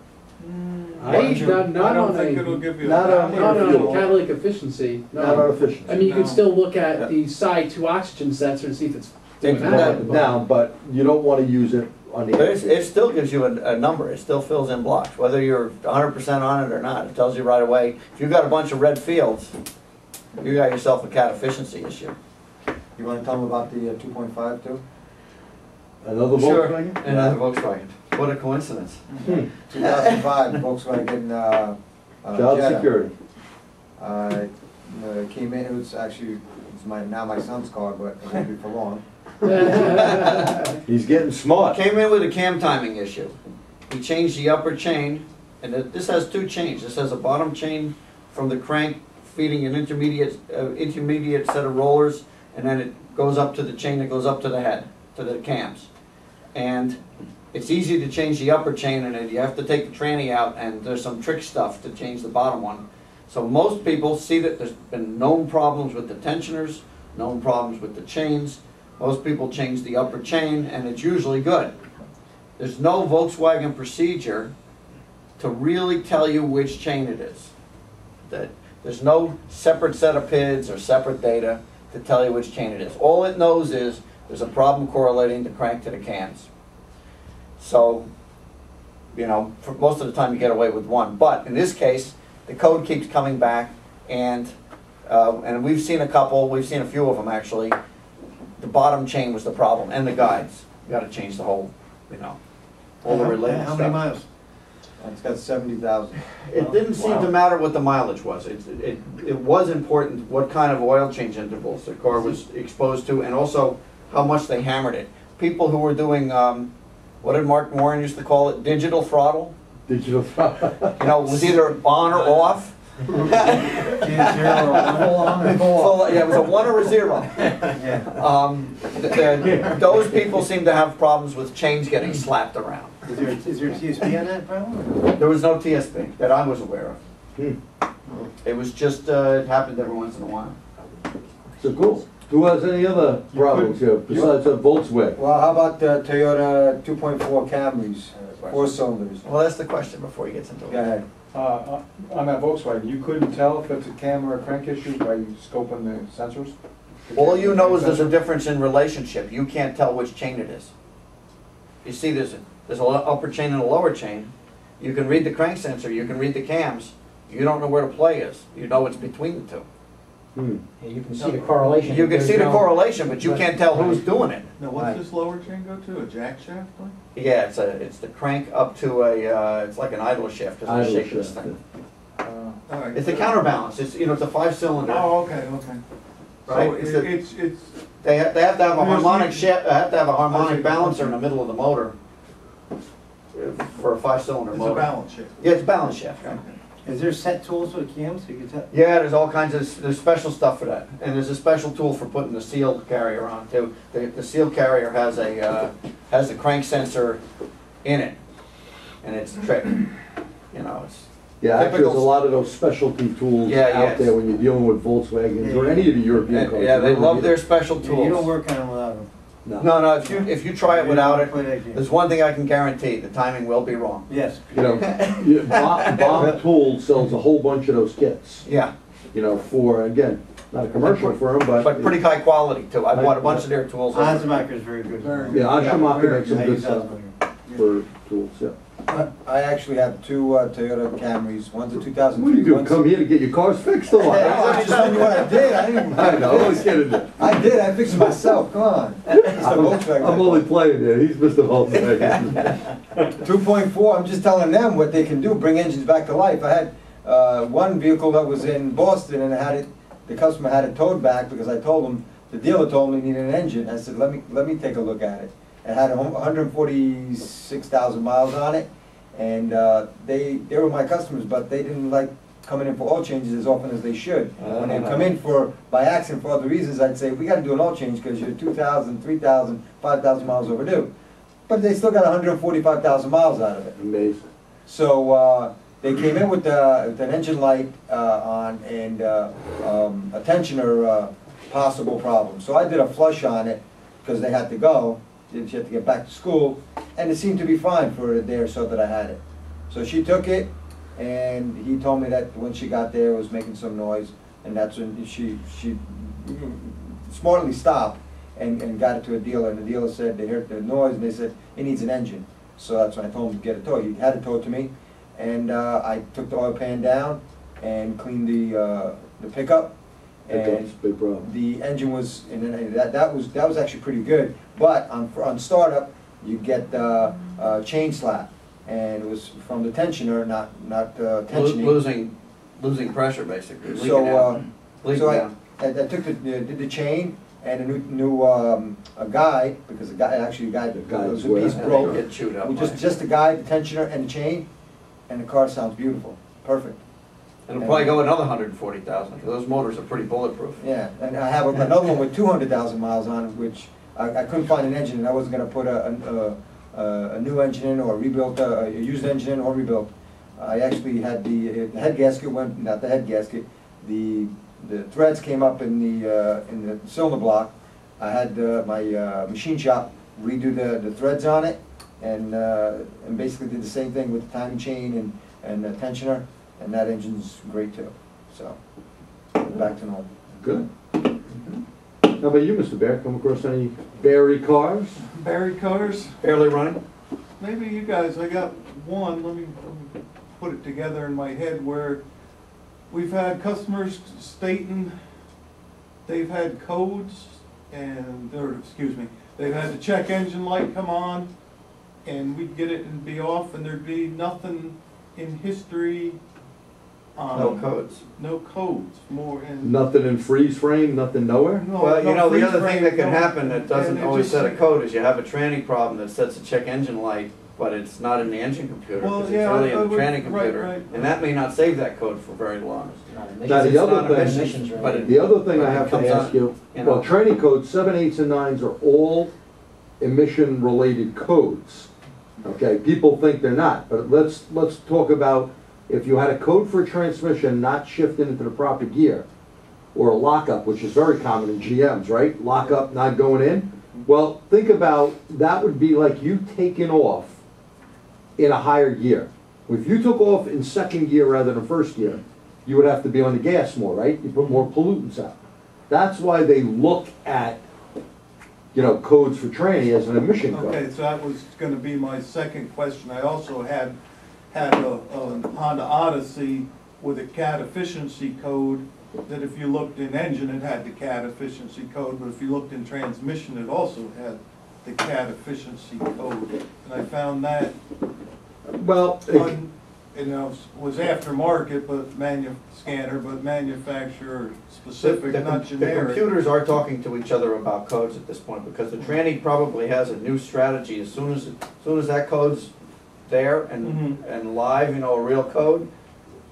Not I don't on think a, it'll give you. Not on not on fuel. a catalytic efficiency. Not on No. efficiency. I mean, you can No. still look at the side 2 oxygen sensor and see if it's doing that. Now, but you don't want to use it on the But air fuel. it still gives you a number. It still fills in blocks, whether you're 100% on it or not. It tells you right away. If you've got a bunch of red fields, you got yourself a cat efficiency issue. You wanna tell them about the 2.5 too? Another Sure. Volkswagen? Another Volkswagen. What a coincidence. 2005 Volkswagen Job Jetta. security. Came in, it was actually, it's now my son's car, but it won't be for long. He's getting smart. Came in with a cam timing issue. He changed the upper chain, and this has two chains. This has a bottom chain from the crank feeding an intermediate set of rollers, and then it goes up to the chain that goes up to the head, to the cams. And it's easy to change the upper chain, and then you have to take the tranny out, and there's some trick stuff to change the bottom one. So most people see that there's been known problems with the tensioners, known problems with the chains. Most people change the upper chain, and it's usually good. There's no Volkswagen procedure to really tell you which chain it is. There's no separate set of PIDs or separate data to tell you which chain it is. All it knows is there's a problem correlating the crank to the cams. So, you know, for most of the time you get away with one. But in this case, the code keeps coming back, and we've seen a couple, we've seen a few of them actually. The bottom chain was the problem, and the guides. You got to change the whole, you know, all the related How stuff. many miles? It's got 70,000. It didn't seem to matter what the mileage was. It was important what kind of oil change intervals the car was exposed to, and also how much they hammered it. People who were doing, what did Mark Warren used to call it, digital throttle? Digital. You know, it was either on or off. Yeah, Yeah, it was a 1 or a 0. Those people seem to have problems with chains getting slapped around. Is there a TSP on that problem? There was no TSP that I was aware of. It was just, it happened every once in a while. So cool. Who has any other problems here besides a Volkswagen? Well, how about the Toyota 2.4 Camrys, 4 cylinders? Well, that's the question before he gets into it. Go ahead. On that Volkswagen, you couldn't tell if it's a cam or a crank issue by scoping the sensors? All you know is there's a difference in relationship. You can't tell which chain it is. You see there's an upper chain and a lower chain. You can read the crank sensor, you can read the cams. You don't know where the play is. You know it's between the two. you can see the correlation. You can There's see the no- correlation, but you can't tell who's doing it. Now, what's this lower chain go to, a jack shaft? Like? Yeah, it's the crank up to a, it's like an idler shaft, because I Idler shake this shaft, thing. All right. It's a counterbalance, it's, you know, it's a 5-cylinder. Oh, okay. Right. So It's it's, They have to have a There's harmonic the- shaft, have to have a harmonic Okay. balancer in the middle of the motor for a 5-cylinder it's a motor. balance shift. Yeah, it's a balance shaft. Right? Is there set tools for the cams so you can tell? Yeah, there's all kinds of, there's special stuff for that. And there's a special tool for putting the seal carrier on too. The seal carrier has a crank sensor in it. And it's a trick. You know, it's Yeah, actually, there's a typical- lot of those specialty tools Yeah, out yes. there when you're dealing with Volkswagens or any of the European cars. Yeah, they love their special tools. You don't work on them without them. No, if you try it without it, Play that game. there's one thing I can guarantee, the timing will be wrong. Yes. You know, Bob Tool sells a whole bunch of those kits, Yeah, you know, for, again, not a commercial firm, but pretty high quality too. I bought a bunch of their tools. Hansemacher is very good. Yeah, Hansemacher makes some I good use stuff Hansemacher. for tools, yeah. I actually have 2 Toyota Camrys. One's a What 2003. do you do, one's- come here to get your cars fixed or what? I'm just telling you what I did. I didn't. I know, I was kidding you. I did. I fixed it myself. Come on. It's the Volkswagen. I'm only playing here, he's Mr. Volkswagen. 2.4. I'm just telling them what they can do. Bring engines back to life. I had one vehicle that was in Boston, and the customer had it towed back because I told him, the dealer told me it needed an engine. I said, let me take a look at it. It had 146,000 miles on it, and they were my customers, but they didn't like coming in for oil changes as often as they should. When they come in by accident for other reasons, I'd say, we got to do an oil change because you're 2,000, 3,000, 5,000 miles overdue. But they still got 145,000 miles out of it. Amazing. So they came in with an engine light on and a tensioner possible problem. So I did a flush on it because they had to go. She had to get back to school, and it seemed to be fine for a day or so that I had it. So she took it, and he told me that when she got there it was making some noise, and that's when she smartly stopped and got it to a dealer, and the dealer said they heard the noise and they said it needs an engine. So that's when I told him to get it towed. He had it towed to me, and I took the oil pan down and cleaned the pickup. That's a big problem. The engine was, and that was actually pretty good. But on startup, you get chain slap, and it was from the tensioner, not tensioning. Losing pressure, basically. Leaking So, out. Leaking so out. I took did the chain, and a new a guide, because the guy, actually a guide, the Guide's piece where? broke. Get chewed up. With just the guide, the tensioner, and the chain, and the car sounds beautiful, perfect. It'll probably go another 140,000, because those motors are pretty bulletproof. Yeah, and I have another one with 200,000 miles on it, which I couldn't find an engine, and I wasn't gonna put a new engine in, or rebuilt, a used engine in, or rebuilt. I actually had the head gasket went, not the head gasket, the threads came up in the cylinder block. I had my machine shop redo the threads on it, and basically did the same thing with the timing chain and the tensioner, and that engine's great too. So, back to normal. Good. How about you, Mr. Bear? Come across any Barry cars? Barry cars? Barely running? Maybe you guys, I got one, let me put it together in my head, where we've had customers stating they've had codes and, or excuse me, they've had the check engine light come on and we'd get it and be off, and there'd be nothing in history on. No codes. No codes, more in. Nothing in freeze frame, nothing nowhere? No, Well, you no know, the freeze other thing frame, that can no. happen that doesn't And it always just set a said- code is you have a tranny problem that sets a check engine light, but it's not in the engine computer, Well, because yeah, it's really I in the would- tranny right, computer. right. And that may not save that code for very long. Now, It's the other not thing, emissions, but it- the other thing but I it have comes to on, ask you, you know. well, training codes 7, 8s, and 9s are all emission-related codes. Okay, people think they're not, but let's talk about if you had a code for a transmission not shifting into the proper gear, or a lockup, which is very common in GMs, right? Lockup not going in. Well, think about, that would be like you taking off in a higher gear. If you took off in second gear rather than first gear, you would have to be on the gas more, right? You put more pollutants out. That's why they look at, you know, codes for tranny as an emission code. Okay, so that was gonna be my second question. I also had a Honda Odyssey with a CAT efficiency code, that if you looked in engine, it had the CAT efficiency code, but if you looked in transmission, it also had the CAT efficiency code. And I found that, Well, you know, was aftermarket, but manufacturer specific, not The generic. computers are talking to each other about codes at this point, because the tranny probably has a new strategy. As soon as that code's there and live, you know, a real code,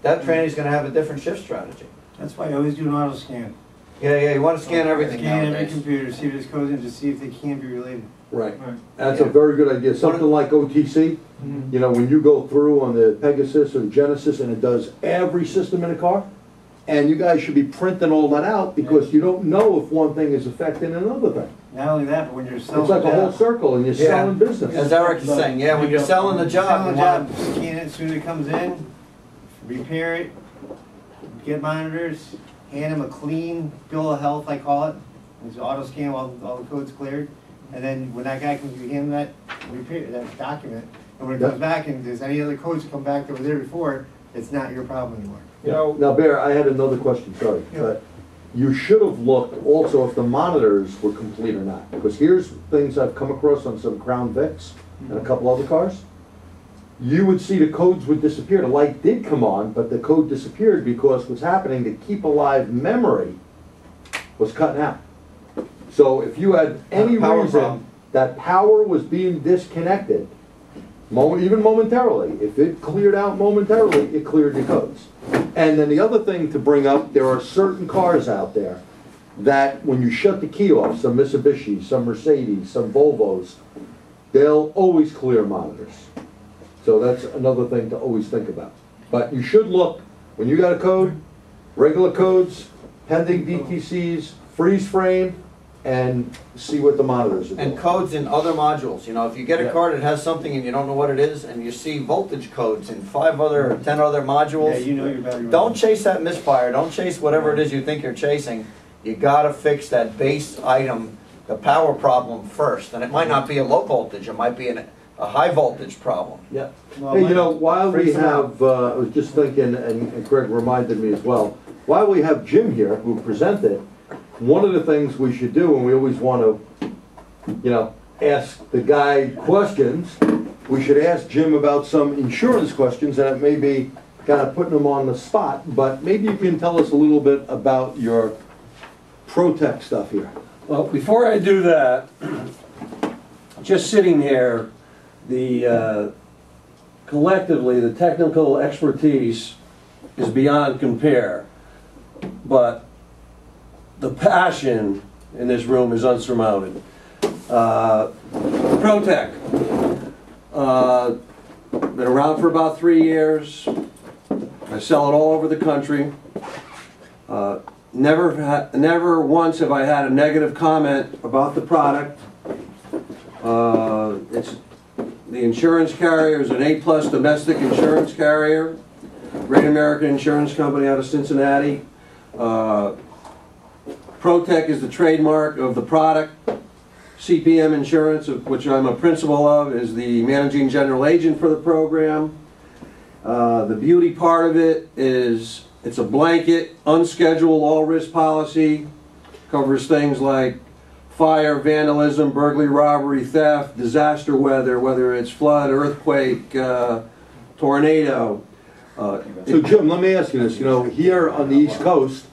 that tranny's gonna have a different shift strategy. That's why I always do an auto scan. Yeah, you wanna scan everything Scan every nowadays. computer, see if there's codes in, to see if they can be related. right. Right. That's a very good idea. Something like OTC, you know, when you go through on the Pegasus or the Genesis and it does every system in a car, and you guys should be printing all that out because you don't know if one thing is affecting another thing. Not only that, but when you're selling. It's like a whole job- circle and you're Yeah. selling business. As Eric is saying, yeah, when you're selling the job, Selling you a want job, scan it as soon as it comes in, repair it, get monitors, hand them a clean bill of health, I call it. It's auto scan while all the code's cleared. And then when that guy comes, you hand him that repair, that document. And when it comes back and there's any other codes that come back that were there before, it's not your problem anymore. You know, Now, Bear, I had another question, sorry. But you should have looked also if the monitors were complete or not. Because here's things I've come across on some Crown Vics and a couple other cars. You would see the codes would disappear. The light did come on, but the code disappeared because what's happening, to keep alive memory was cutting out. So if you had any Power reason problem. that power was being disconnected, even momentarily, if it cleared out momentarily, it cleared your codes. And then the other thing to bring up, there are certain cars out there that when you shut the key off, some Mitsubishis, some Mercedes, some Volvos, they'll always clear monitors. So that's another thing to always think about. But you should look, when you got a code, regular codes, pending DTCs, freeze frame, and see what the monitors are doing. and codes in other modules. You know, if you get a Yeah. car that has something and you don't know what it is, and you see voltage codes in 5 other, or 10 other modules, Yeah, you know your battery. don't chase that misfire. Don't chase whatever it is you think you're chasing. You gotta fix that base item, the power problem first. And it might not be a low voltage, it might be a high voltage problem. Yeah. Well, Hey, my- you know, while we freeze them out. have, I was just thinking, and Craig reminded me as well, while we have Jim here who presented, one of the things we should do, and we always want to, you know, ask the guy questions, we should ask Jim about some insurance questions, and it may be kind of putting him on the spot, but maybe you can tell us a little bit about your ProTech stuff here. Well, before I do that, just sitting here, collectively, the technical expertise is beyond compare, but the passion in this room is unsurmounted. ProTech, been around for about 3 years. I sell it all over the country. Never once have I had a negative comment about the product. The insurance carrier is an A+ domestic insurance carrier. Great American Insurance Company out of Cincinnati. ProTech is the trademark of the product. CPM Insurance, of which I'm a principal of, is the managing general agent for the program. The beauty part of it is it's a blanket, unscheduled, all-risk policy. Covers things like fire, vandalism, burglary, robbery, theft, disaster weather, whether it's flood, earthquake, tornado. So Jim, let me ask you this, here on the East Coast,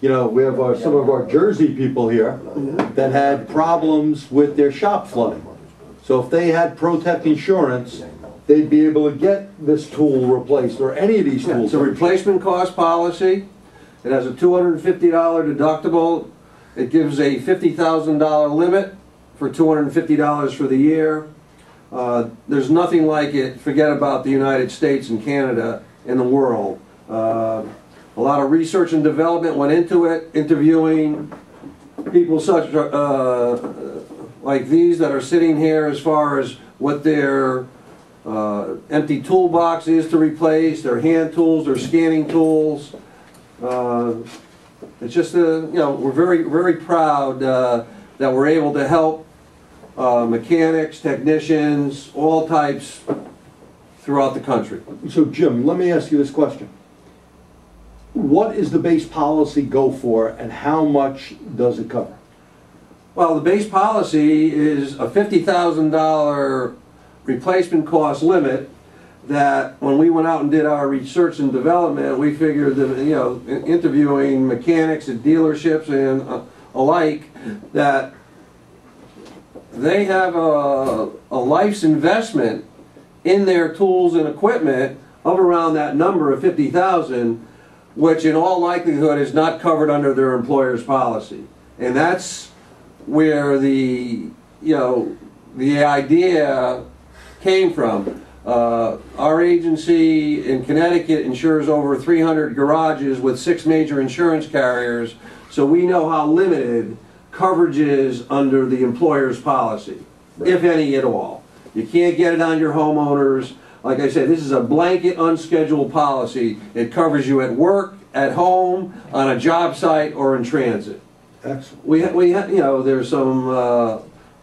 we have some of our Jersey people here that had problems with their shop flooding. So if they had ProTech insurance, they'd be able to get this tool replaced, or any of these tools. It's a replacement cost policy. It has a $250 deductible. It gives a $50,000 limit for $250 for the year. There's nothing like it, forget about the United States and Canada, in the world. A lot of research and development went into it, interviewing people such like these that are sitting here as far as what their empty toolbox is to replace, their hand tools, their scanning tools. It's just, we're very, very proud that we're able to help mechanics, technicians, all types throughout the country. So Jim, let me ask you this question. What is the base policy go for, and how much does it cover? Well, the base policy is a $50,000 replacement cost limit that when we went out and did our research and development, we figured that, interviewing mechanics at dealerships and alike, that they have a life's investment in their tools and equipment of around that number of $50,000, which in all likelihood is not covered under their employer's policy. And that's where the idea came from. Our agency in Connecticut insures over 300 garages with 6 major insurance carriers, so we know how limited coverage is under the employer's policy, if any at all. You can't get it on your homeowners. Like I said, this is a blanket, unscheduled policy. It covers you at work, at home, on a job site, or in transit. Excellent. There's some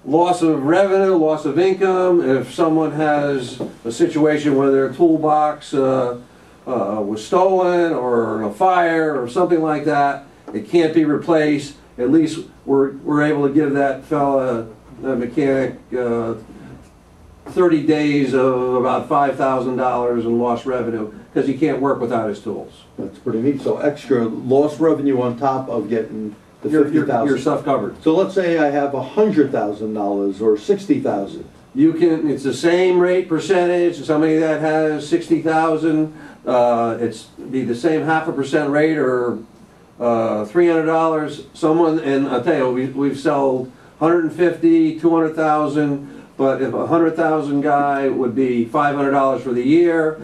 loss of revenue, loss of income. If someone has a situation where their toolbox was stolen, or a fire, or something like that, it can't be replaced. At least we're able to give that fella, that mechanic, 30 days of about $5,000 in lost revenue, because he can't work without his tools. That's pretty neat. So extra lost revenue on top of getting the $50,000. Your stuff covered. So let's say I have $100,000 or $60,000. You can. It's the same rate percentage. Somebody that has $60,000, it's be the same 0.5% rate, or $300. Someone, and I'll tell you, we've sold 150, 200,000. But if a $100,000 guy would be $500 for the year,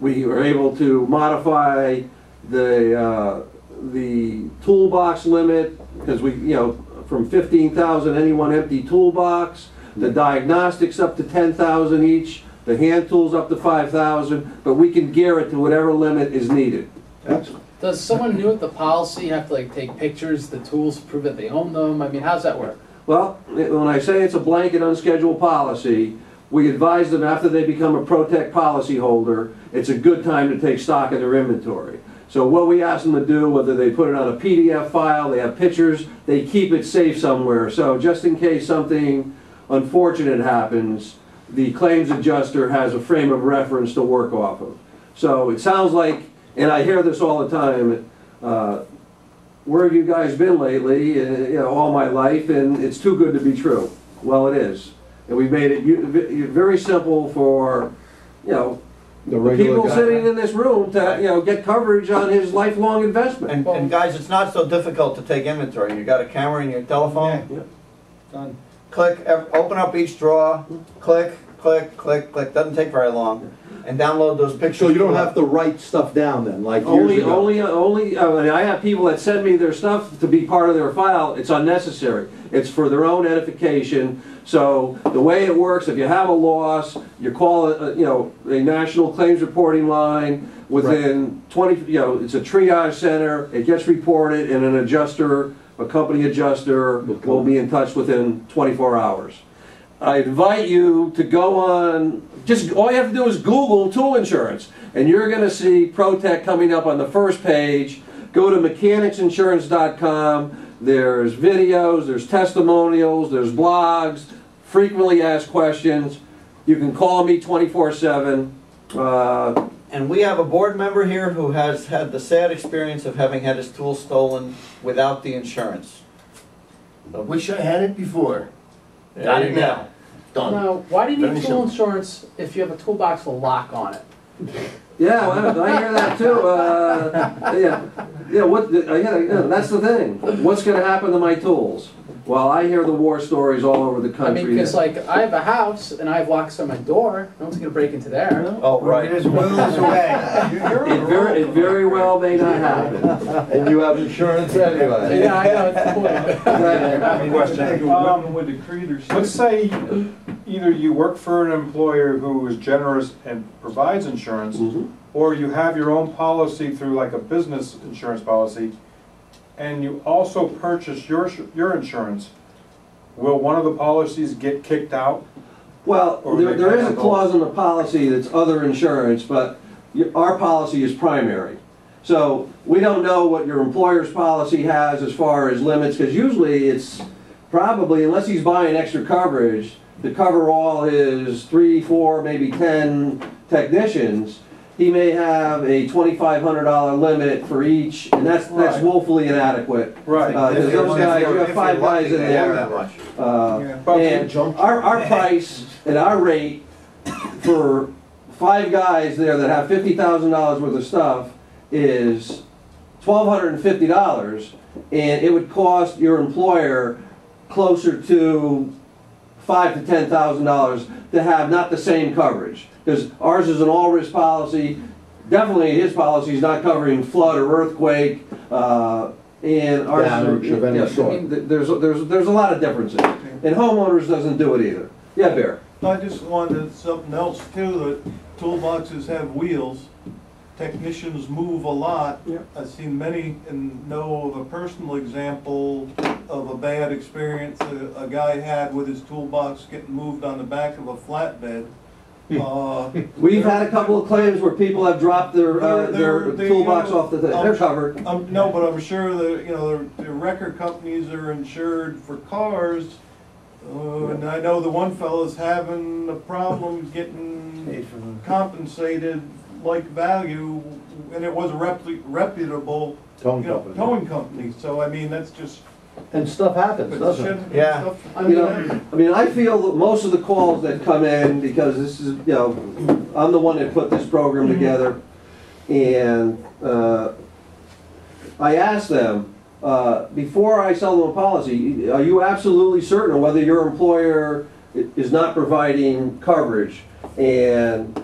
we were able to modify the toolbox limit, because from 15,000 any one empty toolbox, the diagnostics up to 10,000 each, the hand tools up to 5,000, but we can gear it to whatever limit is needed. Excellent. Does someone new with the policy have to take pictures of the tools to prove that they own them? I mean, how's that work? Well, when I say it's a blanket unscheduled policy, we advise them after they become a ProTech policy holder, it's a good time to take stock of their inventory. So what we ask them to do, whether they put it on a PDF file, they have pictures, they keep it safe somewhere. So just in case something unfortunate happens, the claims adjuster has a frame of reference to work off of. So it sounds like, and I hear this all the time, where have you guys been lately? You know, all my life, and it's too good to be true. Well, it is. And we've made it very simple for, you know, The regular people guy. sitting in this room to, you know, get coverage on his lifelong investment. And guys, it's not so difficult to take inventory. You got a camera in your telephone, Yeah. Done. click, open up each drawer, click, click, click, click, doesn't take very long, and download those pictures. So you don't have to write stuff down then, like years Only, ago? I have people that send me their stuff to be part of their file. It's unnecessary. It's for their own edification. So the way it works, if you have a loss, you call it, you know, a national claims reporting line. Within 20, you know, it's a triage center. It gets reported, and an adjuster, a company adjuster, will be in touch within 24 hours. I invite you to go on, just all you have to do is Google tool insurance, and you're going to see ProTech coming up on the first page. Go to mechanicsinsurance.com. There's videos, there's testimonials, there's blogs, frequently asked questions. You can call me 24/7. And we have a board member here who has had the sad experience of having had his tools stolen without the insurance. I wish I had it before. There Got you it go. now. Done. Now, why do you Very need tool simple. insurance if you have a toolbox with a lock on it? Yeah, well, I hear that too. That's the thing. What's going to happen to my tools? Well, I hear the war stories all over the I country. mean, because that- like I have a house and I have locks on my door. No one's gonna break into there. Oh, right. There's wills away. it very well may not happen. And you have insurance anyway. Yeah, I know. It's the point. Question. With the creators. Let's say either you work for an employer who is generous and provides insurance, Mhm. or you have your own policy through like a business insurance policy, and you also purchase your insurance. Will one of the policies get kicked out? Well, Or there they is a cancel. clause in the policy that's other insurance, but our policy is primary. So we don't know what your employer's policy has as far as limits, because usually it's probably, unless he's buying extra coverage to cover all his 3, 4, maybe 10 technicians, he may have a $2,500 limit for each, and that's Right. woefully inadequate. Right. Because those guys, you have 5 guys in there. That much. And our price and our rate for 5 guys there that have $50,000 worth of stuff is $1,250, and it would cost your employer closer to $5,000 to $10,000 to have not the same coverage. Because ours is an all-risk policy. Definitely his policy is not covering flood or earthquake, and ours Damage of any yeah, sort. I mean, there's a lot of differences. And homeowners doesn't do it either. Yeah, Bear? I just wanted something else too, that toolboxes have wheels. Technicians move a lot. Yep. I've seen many and know of a personal example of a bad experience a guy had with his toolbox getting moved on the back of a flatbed. We've had a couple of claims where people have dropped their They, toolbox off the thing. They're covered. No, but I'm sure that, you know, the record companies are insured for cars. And I know the one fellow's having a problem getting compensated like value, and it was a reputable, Towing you know, company. towing company. So I mean, that's just. And stuff happens, But doesn't it? shouldn't- Yeah. stuff- I mean, I feel that most of the calls that come in, because this is, you know, I'm the one that put this program together, and I ask them, before I sell them a policy, are you absolutely certain whether your employer is not providing coverage? And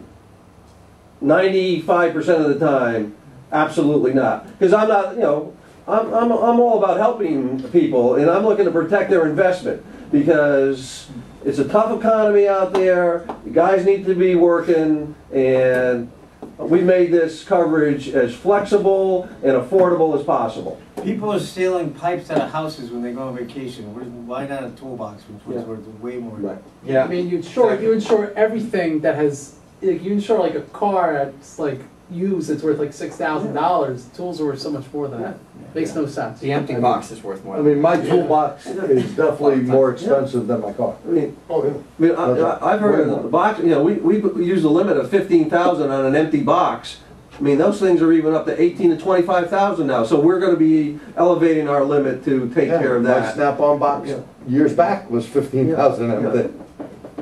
95% of the time, absolutely not. Because I'm not, you know, I'm all about helping people, and I'm looking to protect their investment, because it's a tough economy out there, the guys need to be working, and we made this coverage as flexible and affordable as possible. People are stealing pipes out of houses when they go on vacation. Why not a toolbox, which was Yeah. worth way more? Right. Yeah. I mean, you insure everything that has. Like, you insure like a car that's like used, it's worth like $6,000. Tools are worth so much more than that. Makes no sense. The empty box is worth more. I mean, my toolbox is definitely more expensive than my car. I mean, I've heard of the box, you know, we use a limit of 15,000 on an empty box. I mean, those things are even up to 18 to 25,000 now, so we're gonna be elevating our limit to take care of My that. Snap-on box years back was 15,000 empty.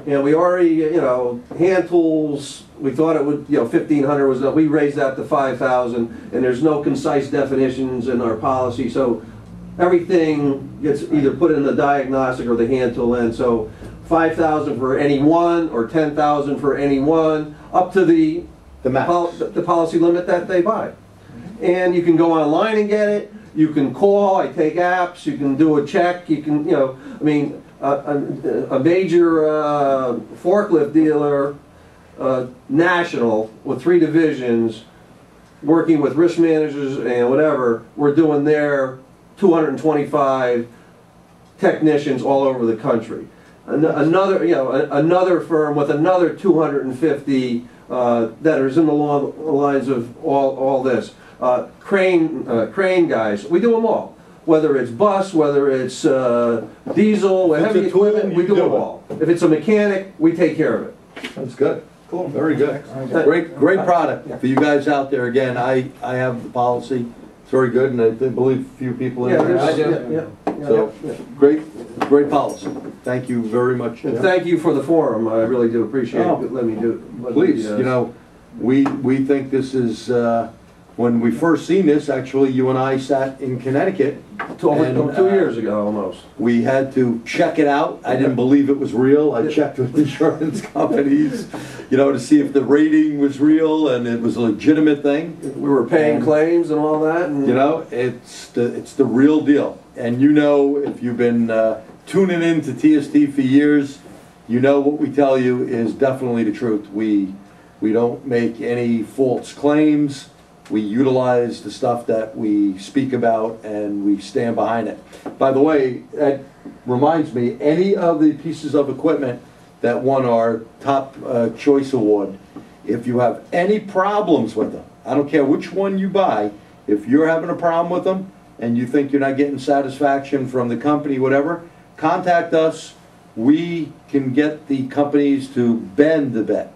You know, we already, you know, hand tools, we thought it would, you know, 1,500 was, we raised that to 5,000, and there's no concise definitions in our policy, so everything gets either put in the diagnostic or the hand tool end, so 5,000 for any one, or 10,000 for any one, up to the max. the policy limit that they buy. And you can go online and get it, you can call, I take apps, you can do a check, you can, you know, I mean, a major forklift dealer, national, with 3 divisions, working with risk managers and whatever, we're doing their 225 technicians all over the country. Another, you know, another firm with another 250 that is in the lines of all this. Crane guys, we do them all. Whether it's bus, whether it's diesel, heavy equipment, we do them all. If it's a mechanic, we take care of it. That's good. Cool. Very good. Great product for you guys out there. Again, I have the policy. It's very good, and I believe a few people in there. I do. So, great policy. Thank you very much. And thank you for the forum. I really do appreciate it. Let me do. Please, you know, we think this is. When we first seen this, actually, you and I sat in Connecticut. 2 years ago, almost. We had to check it out. I didn't believe it was real. I checked with insurance companies, you know, to see if the rating was real and it was a legitimate thing. We were paying claims and all that. And you know, it's the real deal. And you know, if you've been tuning in to TST for years, you know what we tell you is definitely the truth. We don't make any false claims. We utilize the stuff that we speak about and we stand behind it. By the way, that reminds me, any of the pieces of equipment that won our top choice award, if you have any problems with them, I don't care which one you buy, if you're having a problem with them and you think you're not getting satisfaction from the company, whatever, contact us. We can get the companies to bend the bet.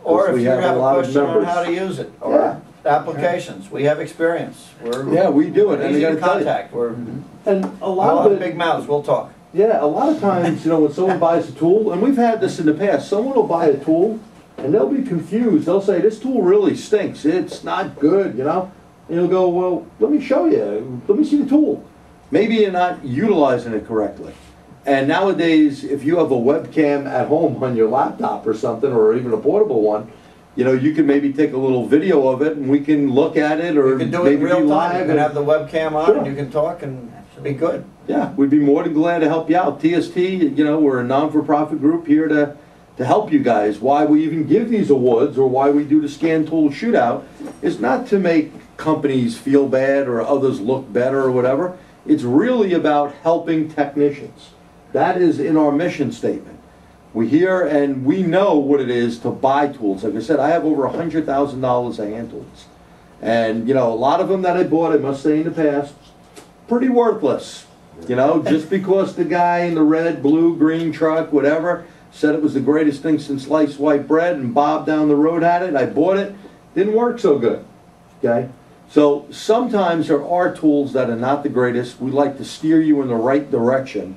Or if we you have a lot question of on members. how to use it, or applications, we have experience. Yeah, we do it. And Easy I to gotta tell you, contact. We're and a a lot lot of of big mouths, we'll talk. Yeah, a lot of times, you know, when someone buys a tool, and we've had this in the past, someone will buy a tool and they'll be confused. They'll say, this tool really stinks. It's not good, you know? And you'll go, well, let me show you. Let me see the tool. Maybe you're not utilizing it correctly. And nowadays, if you have a webcam at home on your laptop or something, or even a portable one, you know, you can maybe take a little video of it and we can look at it, or You can do it maybe in real be time. live You can and- have the webcam on Sure. and you can talk and be good. Yeah, we'd be more than glad to help you out. TST, you know, we're a non-for-profit group here to help you guys. Why we even give these awards, or why we do the scan tool shootout, is not to make companies feel bad or others look better or whatever. It's really about helping technicians. That is in our mission statement. We hear and we know what it is to buy tools. Like I said, I have over $100,000 of hand tools. And, you know, a lot of them that I bought, I must say in the past, pretty worthless. You know, just because the guy in the red, blue, green truck, whatever, said it was the greatest thing since sliced white bread, and Bob down the road had it, I bought it, didn't work so good. Okay? So sometimes there are tools that are not the greatest. We like to steer you in the right direction.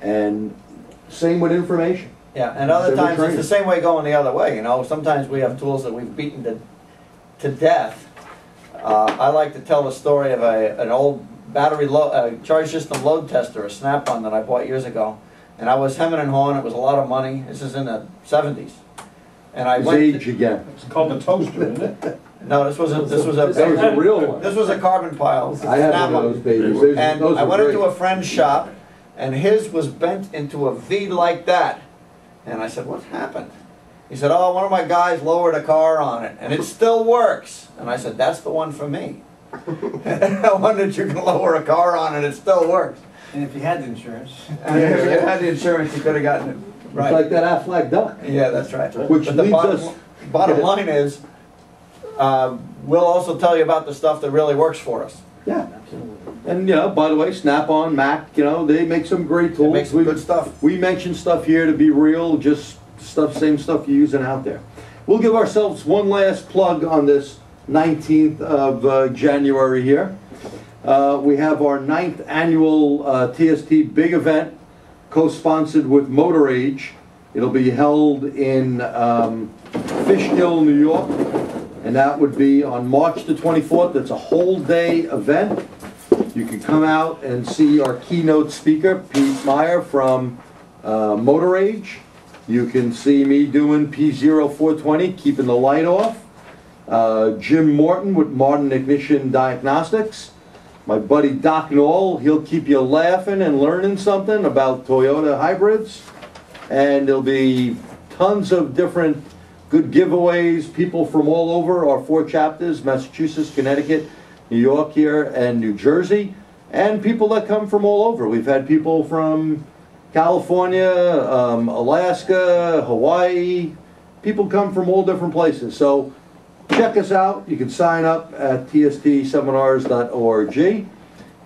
And same with information. Yeah, and other Same with times it's training. the same way going the other way, you know. Sometimes we have tools that we've beaten to death. I like to tell the story of an old battery charge system load tester, a Snap-on that I bought years ago. And I was hemming and hawing, it was a lot of money. This is in the 70s. And I It's went age again. It's called a toaster, isn't it? No, this was a That was a real one. this was a carbon pile. I had one of those babies. Those And are I went into great. a friend's shop, and his was bent into a V like that. And I said, what happened? He said, oh, one of my guys lowered a car on it, and it still works. And I said, that's the one for me. One that you can lower a car on and it still works. And if you had the insurance. And if you had the insurance, you could have gotten it It's right. like that Aflac duck. Yeah, that's right. Which But the leads us- bottom line is, we'll also tell you about the stuff that really works for us. Yeah. And, you know, by the way, Snap-on, Mac, you know, they make some great tools. They make some good stuff. We mention stuff here to be real, just stuff, same stuff you're using out there. We'll give ourselves one last plug on this 19th of January here. We have our 9th annual TST big event, co-sponsored with Motor Age. It'll be held in Fishkill, New York, and that would be on March the 24th. It's a whole day event. You can come out and see our keynote speaker, Pete Meyer from Motor Age. You can see me doing P0420, keeping the light off. Jim Morton with Martin Ignition Diagnostics. My buddy Doc Knoll, he'll keep you laughing and learning something about Toyota hybrids. And there'll be tons of different good giveaways, people from all over our 4 chapters, Massachusetts, Connecticut, New York here, and New Jersey, and people that come from all over. We've had people from California, Alaska, Hawaii. People come from all different places. So check us out. You can sign up at tstseminars.org.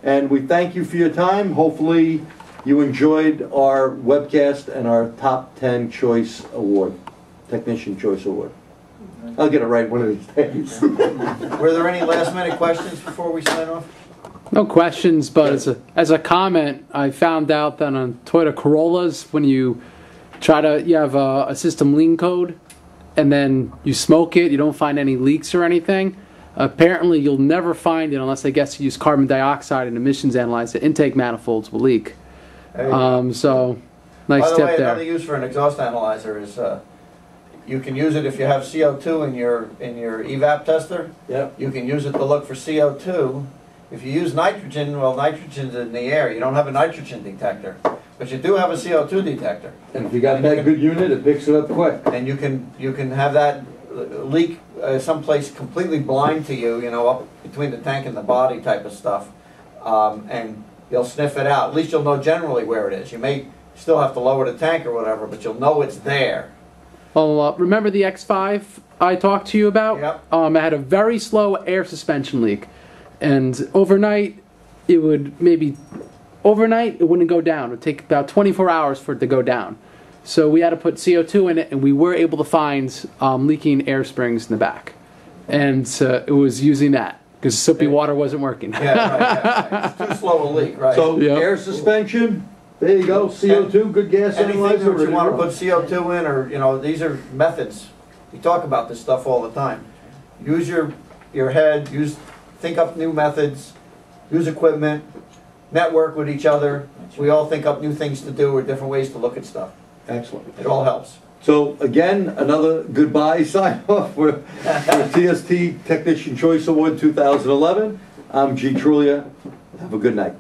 And we thank you for your time. Hopefully you enjoyed our webcast and our Top 10 Choice Award, Technician Choice Award. I'll get it right one of these days. Were there any last minute questions before we sign off? No questions, but as a comment, I found out that on Toyota Corollas, when you have a system lean code, and then you smoke it, you don't find any leaks or anything. Apparently, you'll never find it unless I guess you use carbon dioxide and emissions analyzer. Intake manifolds will leak. So, nice tip there. By the way, another use for an exhaust analyzer is you can use it if you have CO2 in your evap tester. Yep. You can use it to look for CO2. If you use nitrogen, well, nitrogen's in the air. You don't have a nitrogen detector, but you do have a CO2 detector. And if you got that good unit, it picks it up quick. And you can have that leak someplace completely blind to you, you know, up between the tank and the body type of stuff, and you'll sniff it out. At least you'll know generally where it is. You may still have to lower the tank or whatever, but you'll know it's there. Well, remember the X5 I talked to you about? Yep. I had a very slow air suspension leak, and overnight it wouldn't go down. It would take about 24 hours for it to go down. So we had to put CO2 in it, and we were able to find leaking air springs in the back. And it was using that, because soapy water wasn't working. Yeah, right. It's too slow a leak, right? So air suspension, there you go, CO2, good gas analyzer. Anything that you want to put CO2 in, or, you know, these are methods. We talk about this stuff all the time. Use your head, think up new methods, use equipment, network with each other. We all think up new things to do or different ways to look at stuff. Excellent. It all helps. So again, another goodbye sign off for TST Technician Choice Award 2011. I'm G. Trulia. Have a good night.